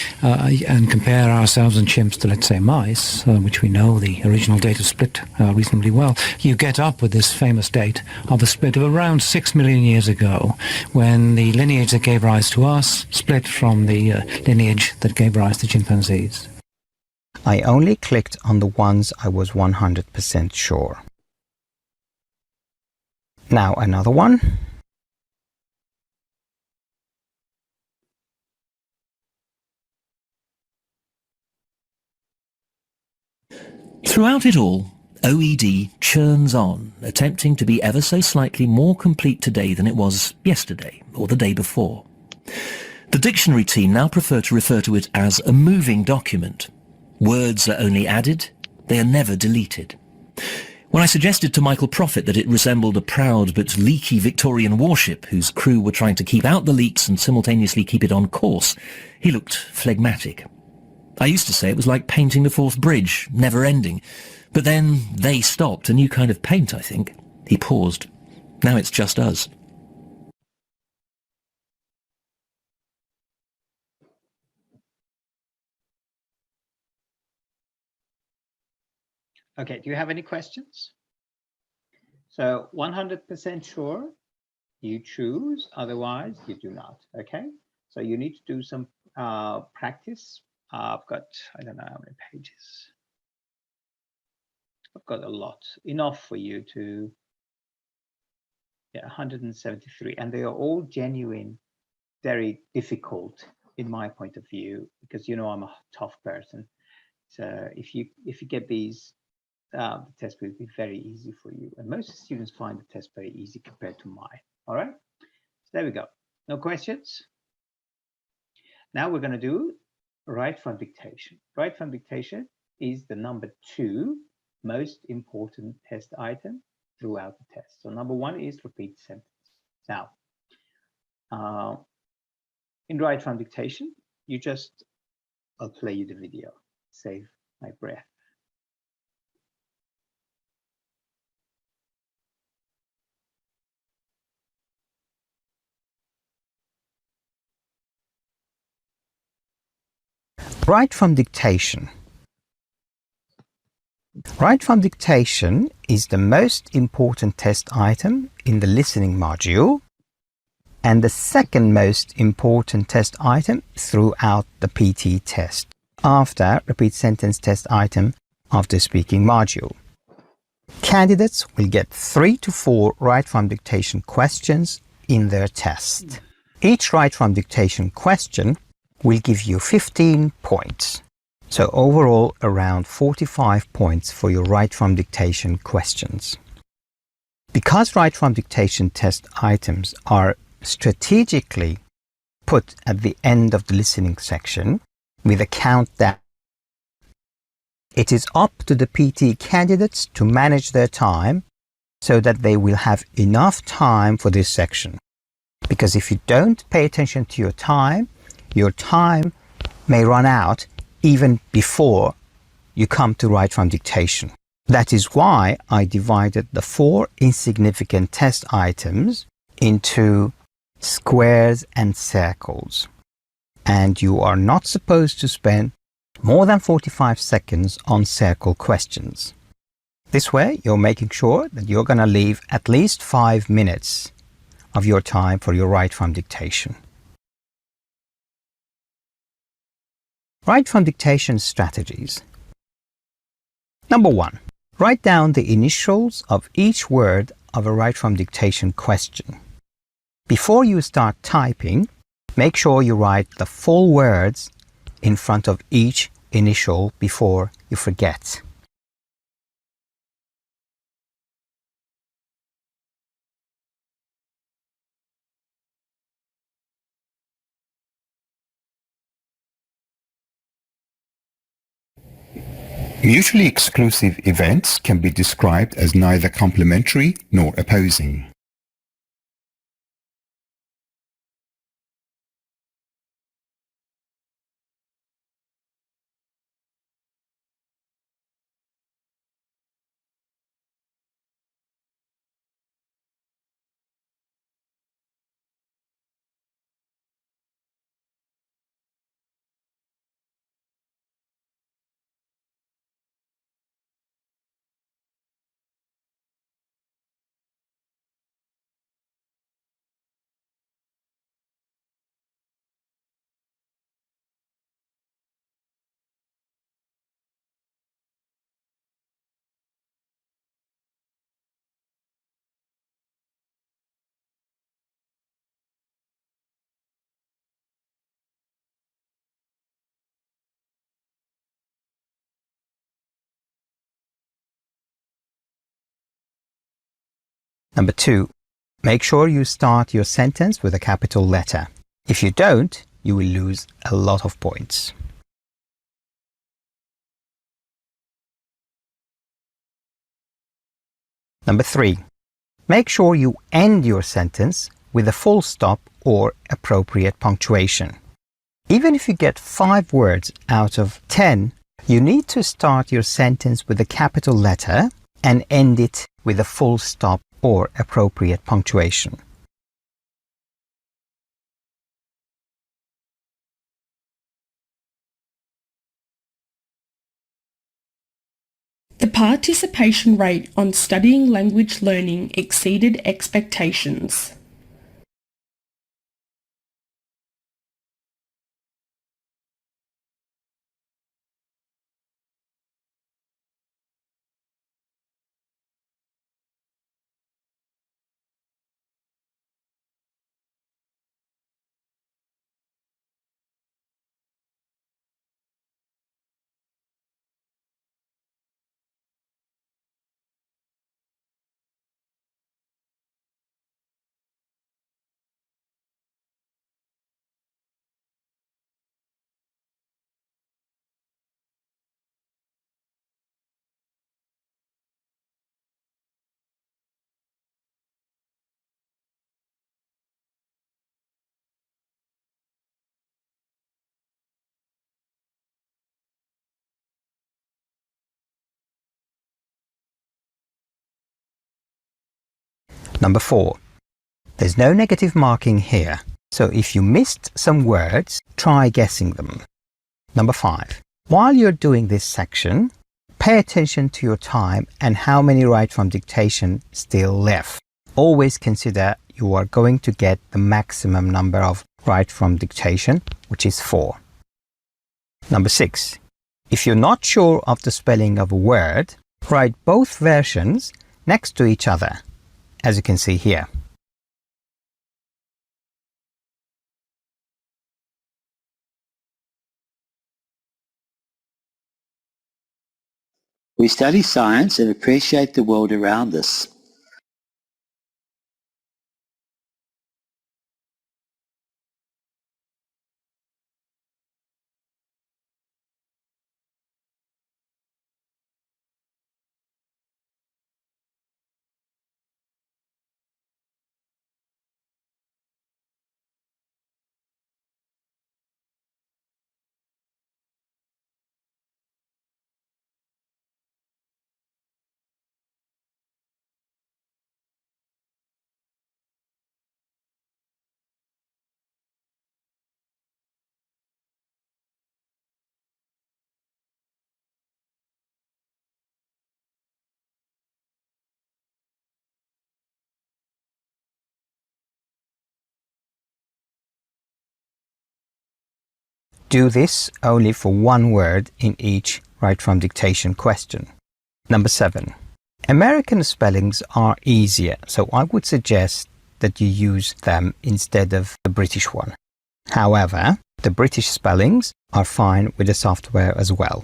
compare ourselves and chimps to, let's say, mice, which we know the original date of split reasonably well, you get up with this famous date of a split of around 6 million years ago, when the lineage that gave rise to us split from the lineage that gave rise to chimpanzees. I only clicked on the ones I was 100% sure. Now another one. Throughout it all, OED churns on, attempting to be ever so slightly more complete today than it was yesterday or the day before. The dictionary team now prefer to refer to it as a moving document. Words are only added, they are never deleted. When I suggested to Michael Prophet that it resembled a proud but leaky Victorian warship whose crew were trying to keep out the leaks and simultaneously keep it on course, he looked phlegmatic. I used to say it was like painting the Forth Bridge, never ending. But then they stopped, a new kind of paint, I think. He paused. Now it's just us. Okay, do you have any questions? So 100% sure you choose, otherwise you do not, okay? So you need to do some practice. I've got, I don't know how many pages. I've got a lot, enough for you to, yeah, 173, and they are all genuine, very difficult in my point of view, because you know I'm a tough person. So if you get these, the test will be very easy for you, and most students find the test very easy compared to mine. All right, so there we go. No questions. Now we're going to do write from dictation. Write from dictation is the number 2 most important test item throughout the test. So number 1 is repeat sentence. Now, in write from dictation, you just, I'll play you the video, save my breath. Write from dictation. Write from dictation is the most important test item in the listening module and the second most important test item throughout the PT test, after repeat sentence test item of the speaking module. Candidates will get 3 to 4 write from dictation questions in their test. Each write from dictation question will give you 15 points. So overall, around 45 points for your write from dictation questions. Because write from dictation test items are strategically put at the end of the listening section with a countdown, it is up to the PT candidates to manage their time so that they will have enough time for this section. Because if you don't pay attention to your time may run out even before you come to write from dictation. That is why I divided the 4 insignificant test items into squares and circles. And you are not supposed to spend more than 45 seconds on circle questions. This way, you're making sure that you're going to leave at least 5 minutes of your time for your write from dictation. Write from dictation strategies. Number 1. Write down the initials of each word of a write from dictation question. Before you start typing, make sure you write the full words in front of each initial before you forget. Mutually exclusive events can be described as neither complementary nor opposing. Number 2. Make sure you start your sentence with a capital letter. If you don't, you will lose a lot of points. Number 3. Make sure you end your sentence with a full stop or appropriate punctuation. Even if you get 5 words out of 10, you need to start your sentence with a capital letter and end it with a full stop or appropriate punctuation. The participation rate on studying language learning exceeded expectations. Number 4. There's no negative marking here, so if you missed some words, try guessing them. Number 5. While you're doing this section, pay attention to your time and how many write from dictation still left. Always consider you are going to get the maximum number of write from dictation, which is 4. Number 6. If you're not sure of the spelling of a word, write both versions next to each other, as you can see here. We study science and appreciate the world around us. Do this only for one word in each write from dictation question. Number 7. American spellings are easier, so I would suggest that you use them instead of the British one. However, the British spellings are fine with the software as well.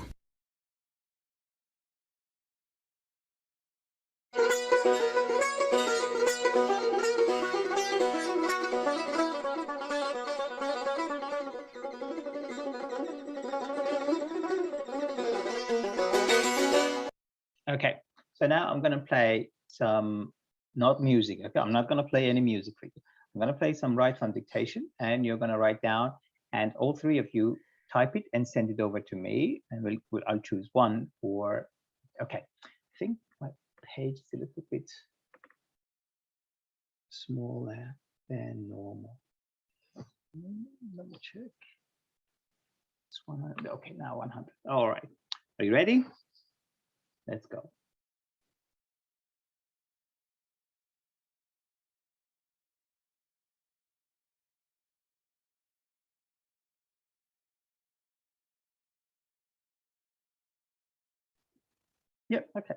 Okay, so now I'm going to play some, not music. Okay, I'm not going to play any music for you. I'm going to play some write from dictation, and you're going to write down, and all 3 of you type it and send it over to me, and I'll choose one for. Okay, I think my page is a little bit smaller than normal. Let me check. It's 100. Okay, now 100. All right, are you ready? Let's go. Yep, okay.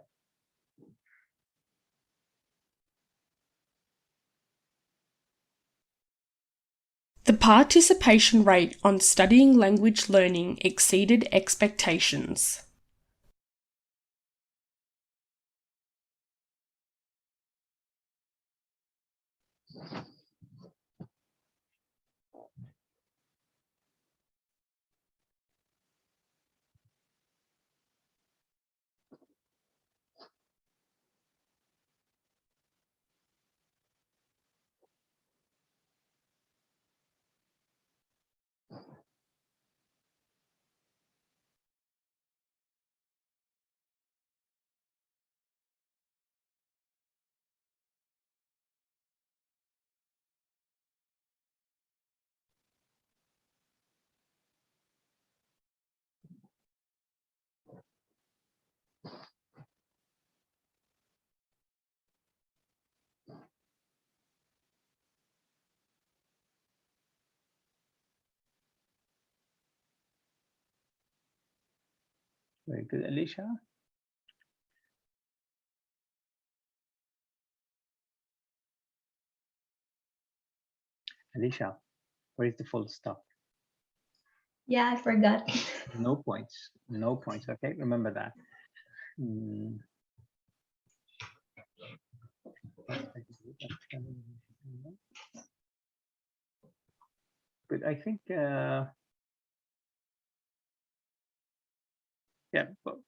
The participation rate on studying language learning exceeded expectations. Very good, Alicia. Alicia, where is the full stop? Yeah, I forgot. No points. No points. Okay, remember that. But I think, yeah,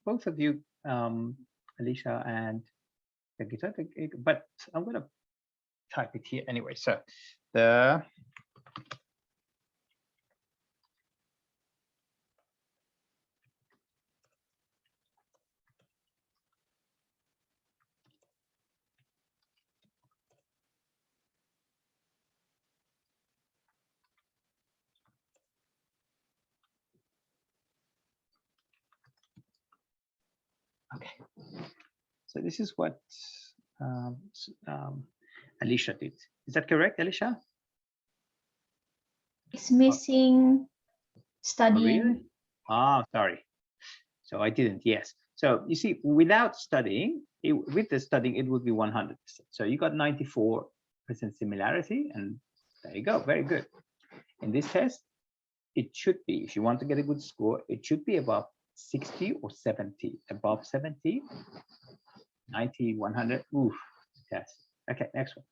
both of you, Alicia and Gita, but I'm going to type it here anyway. So the okay. So this is what Alicia did. Is that correct, Alicia? It's missing studying. Oh, really? Ah, sorry. So I didn't. Yes. So you see, without studying, with the studying, it would be 100%. So you got 94% similarity, and there you go. Very good. In this test, it should be, if you want to get a good score, it should be above 60 or 70. Above 70, 90, 100. Oof. Test. Okay, next one.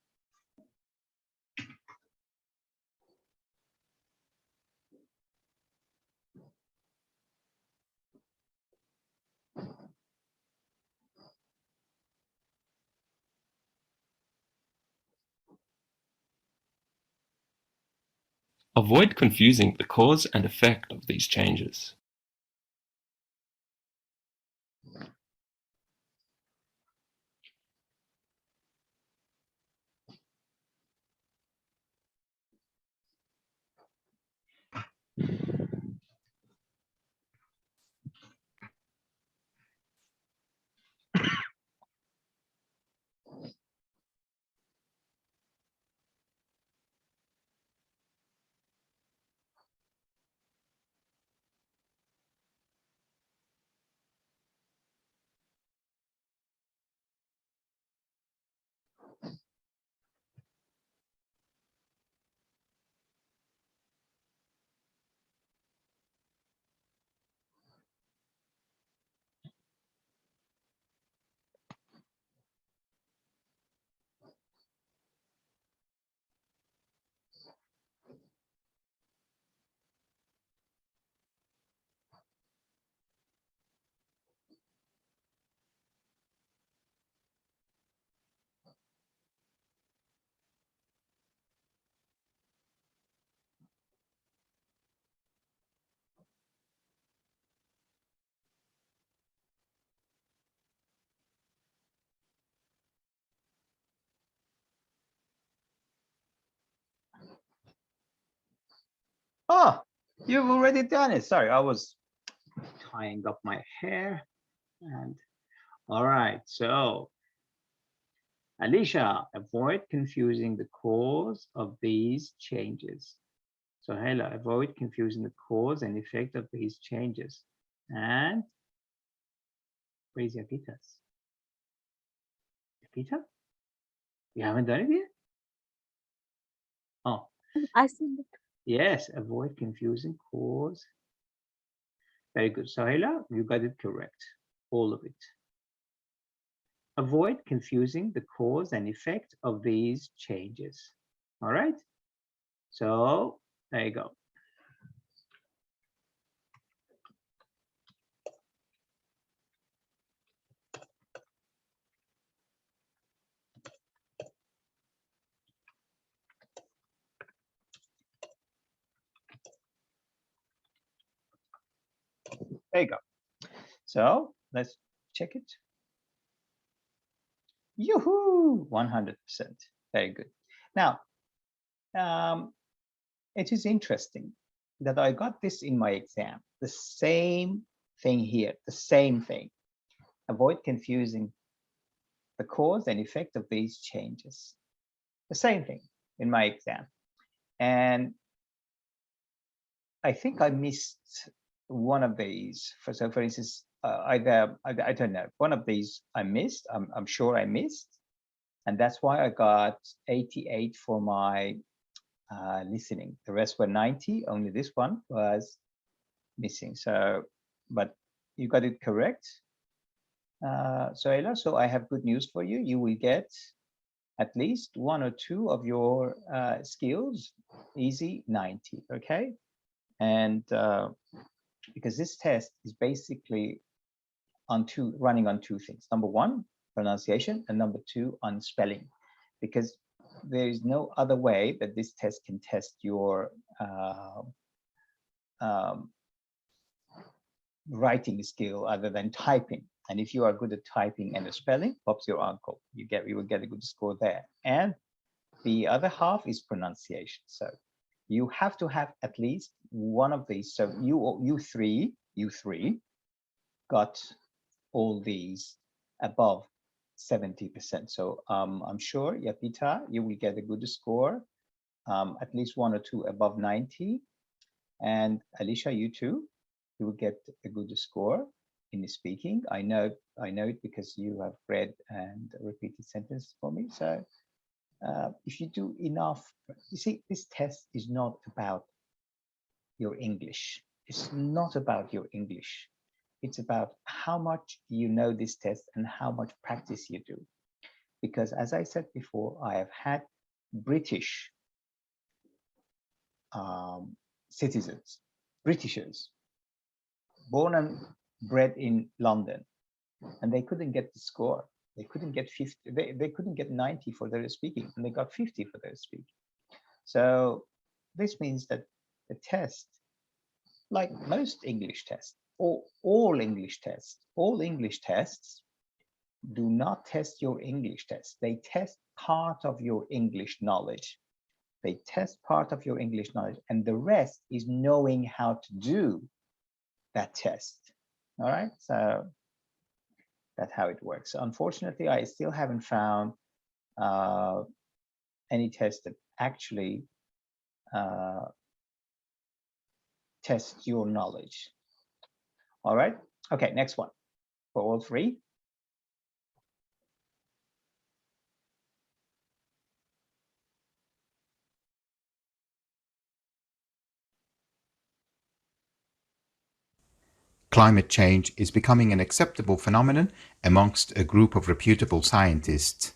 Avoid confusing the cause and effect of these changes. Oh, you've already done it. Sorry, I was tying up my hair. And all right, so Alicia, avoid confusing the cause of these changes. So Hela, avoid confusing the cause and effect of these changes. And where's Yakita? Yakita? You haven't done it yet? Oh. I see it. Yes, avoid confusing cause. Very good. Sahila, you got it correct. All of it. Avoid confusing the cause and effect of these changes. All right. So there you go. There you go. So let's check it. Yoo-hoo! 100%. Very good. Now, it is interesting that I got this in my exam. The same thing here, the same thing. Avoid confusing the cause and effect of these changes. The same thing in my exam. And I think I missed one of these. So for instance, either I don't know. One of these I missed. I'm sure I missed, and that's why I got 88 for my listening. The rest were 90. Only this one was missing. So, but you got it correct, Sohaila. So I have good news for you. You will get at least one or two of your skills easy 90. Okay, and because this test is basically running on two things. Number one, pronunciation, and number two, on spelling, because there is no other way that this test can test your writing skill other than typing. And if you are good at typing and the spelling, Bob's your uncle. You will get a good score there. And the other half is pronunciation. So you have to have at least one of these. So you three got all these above 70%. So I'm sure, Yapita, you will get a good score, at least one or two above 90. And Alicia, you too, you will get a good score in speaking. I know it because you have read and repeated sentences for me. So if you do enough, you see, this test is not about your English. It's not about your English. It's about how much you know this test and how much practice you do. Because as I said before, I have had British citizens, Britishers, born and bred in London, and they couldn't get the score. They couldn't get 50. They couldn't get 90 for their speaking, and they got 50 for their speaking. So this means that the test, like most English tests, or all English tests do not test your English test. They test part of your English knowledge. They test part of your English knowledge, and the rest is knowing how to do that test. All right, so that's how it works. So unfortunately, I still haven't found any test that actually tests your knowledge. All right, okay, next one for all three. Climate change is becoming an acceptable phenomenon amongst a group of reputable scientists.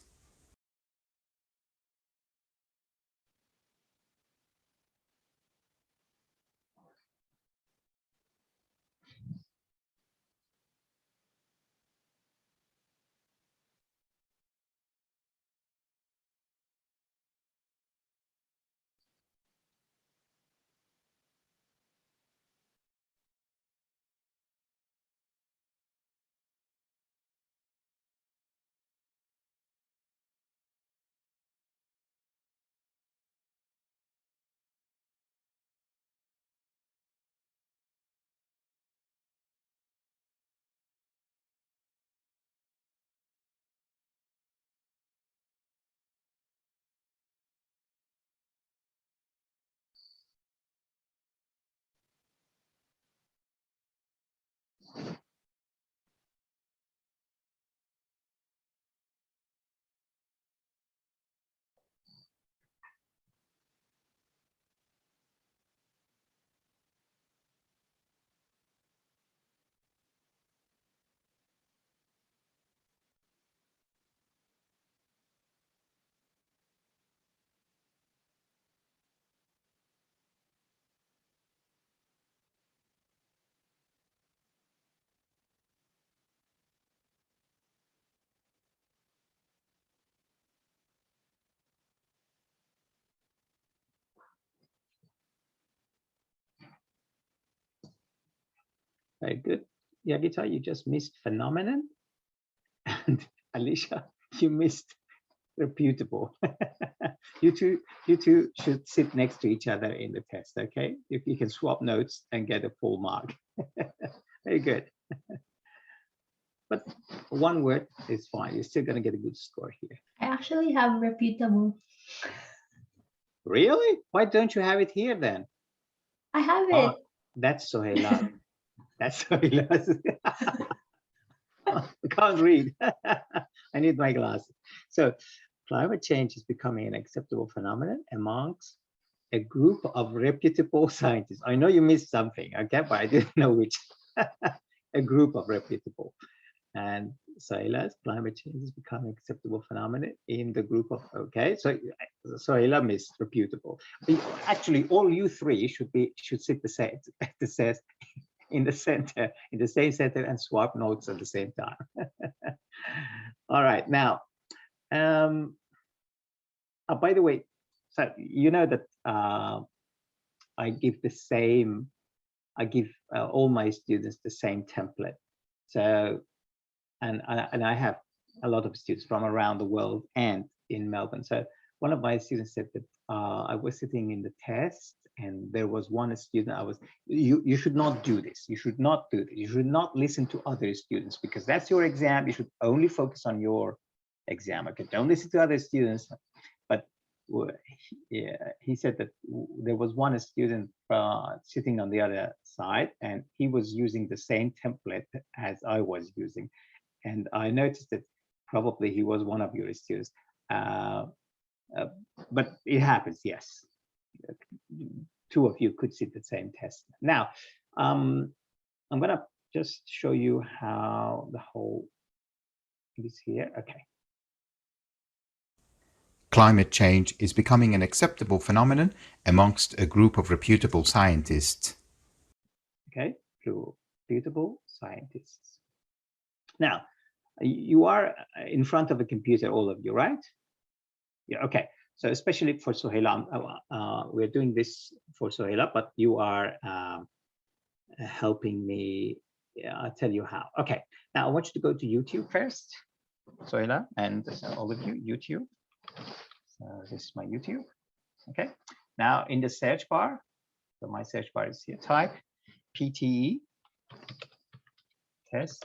Very good. Yagita, you just missed phenomenon. And Alicia, you missed reputable. you two should sit next to each other in the test, okay? If you can swap notes and get a full mark. Very good. But one word is fine. You're still going to get a good score here. I actually have reputable. Really? Why don't you have it here then? I have it. That's Sohaila. That's Sohaila's. I can't read. I need my glasses. So climate change is becoming an acceptable phenomenon amongst a group of reputable scientists. I know you missed something, okay, but I didn't know which. A group of reputable. And Sohaila, climate change is becoming acceptable phenomenon in the group of, okay, so Sohaila missed reputable. Actually, all you three should sit the same, in the center, in the same center, and swap notes at the same time. All right, now, by the way, so you know that I give all my students the same template. So, and I have a lot of students from around the world and in Melbourne. So one of my students said that I was sitting in the test, and there was one student, you should not do this. You should not do this. You should not listen to other students, because that's your exam. You should only focus on your exam. Okay, don't listen to other students. But yeah, he said that there was one student sitting on the other side, and he was using the same template as I was using. And I noticed that probably he was one of your students. But it happens, yes. Two of you could sit the same test. Now, I'm gonna just show you how the whole is here. Okay. Climate change is becoming an acceptable phenomenon amongst a group of reputable scientists. Okay, reputable scientists. Now, you are in front of a computer, all of you, right? Yeah, okay. So especially for Sohaila, we're doing this for Sohaila, but you are helping me. I'll tell you how. Okay, now I want you to go to YouTube first, Sohaila, and all of you, YouTube. So this is my YouTube. Okay, now in the search bar, so my search bar is here, type Pte Test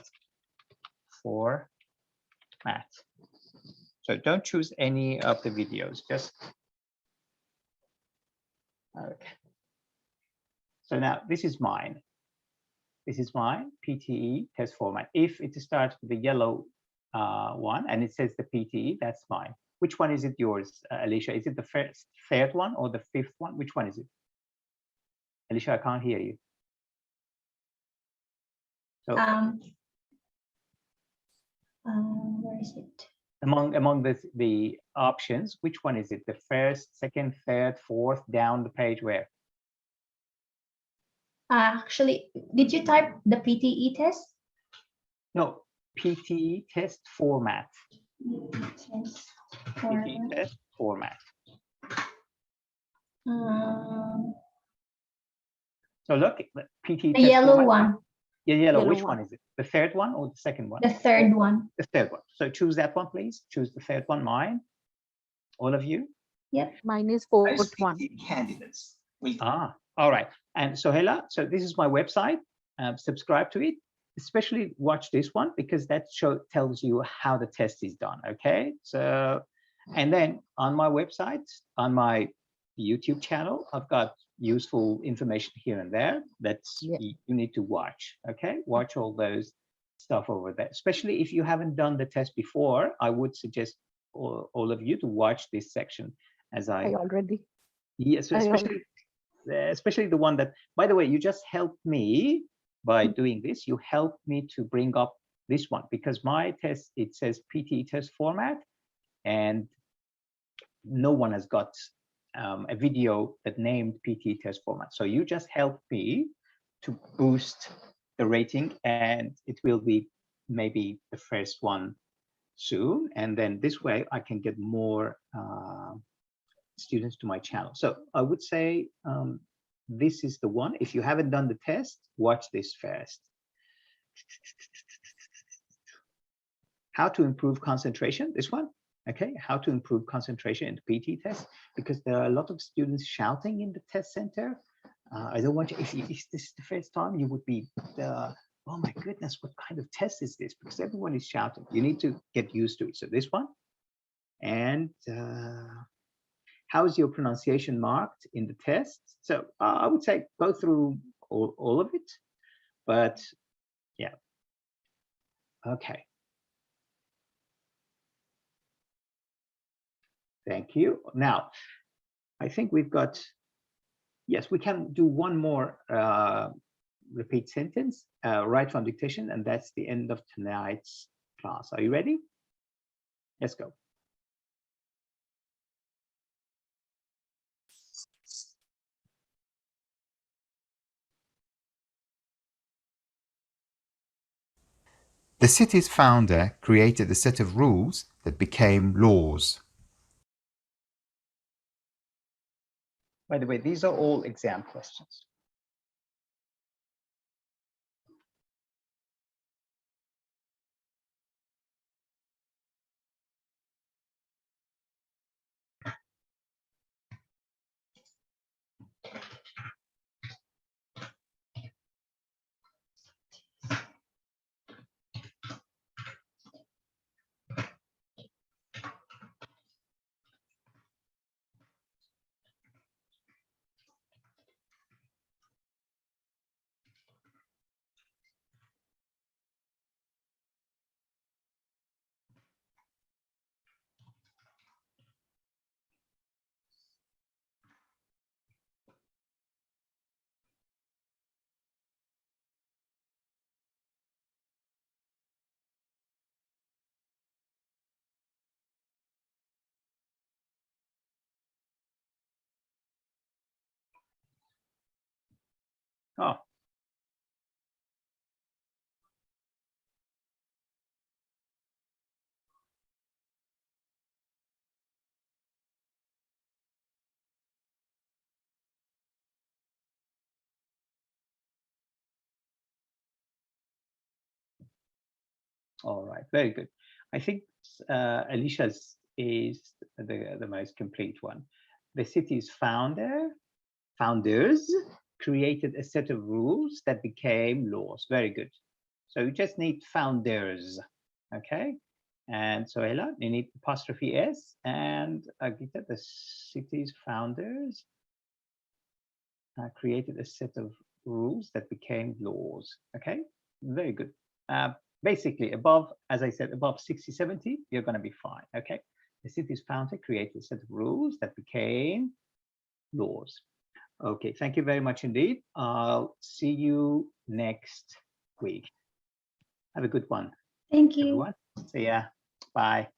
Format. So don't choose any of the videos, just, okay. So now this is mine. This is my Pte Test Format. If it starts with the yellow one and it says the Pte, that's mine. Which one is it yours, Alicia? Is it the third one or the fifth one? Which one is it? Alicia, I can't hear you. So where is it? Among the options, which one is it? The first, second, third, fourth, down the page, where? Actually, did you type the PTE test? No, Pte Test Format. Pte Test Format. So look, Pte the yellow format. One. Yeah, yellow. Which one is it? The third one or the second one? The third one. The third one. So choose that one, please. Choose the third one. Mine. All of you. Yep. Mine is fourth one. Candidates. All right. And Sohaila, so this is my website. Subscribe to it. Especially watch this one, because that tells you how the test is done. Okay. So, and then on my website, on my YouTube channel, I've got useful information here and there that you need to watch. Okay, watch all those stuff over there. Especially if you haven't done the test before, I would suggest all of you to watch this section. As I already. Yes, especially the one that, by the way, you just helped me by doing this. You helped me to bring up this one, because my test, it says Pte Test Format, and no one has got a video that named Pte Test Format. So you just helped me to boost the rating, and it will be maybe the first one soon. And then this way I can get more students to my channel. So I would say this is the one. If you haven't done the test, watch this first. How to improve concentration, this one. Okay, how to improve concentration in the Pte test, because there are a lot of students shouting in the test center. I don't want you, if this is the first time, you would be, oh my goodness, what kind of test is this? Because everyone is shouting. You need to get used to it. So this one. And how is your pronunciation marked in the test? So I would say go through all of it. But yeah, Okay. Thank you. Now, I think we've got, yes, we can do one more repeat sentence right from dictation, and that's the end of tonight's class. Are you ready? Let's go. The city's founder created a set of rules that became laws. By the way, these are all exam questions. Oh. All right, very good. I think Alicia's is the most complete one. The city's founders created a set of rules that became laws. Very good. So you just need founders, okay? And so Ella, you need apostrophe S, and Agita, the city's founders created a set of rules that became laws, okay? Very good. Basically above, as I said, above 60, 70, you're going to be fine, okay? The city's founder created a set of rules that became laws. Okay, thank you very much indeed. I'll see you next week. Have a good one. Thank you. Everyone. See ya. Bye.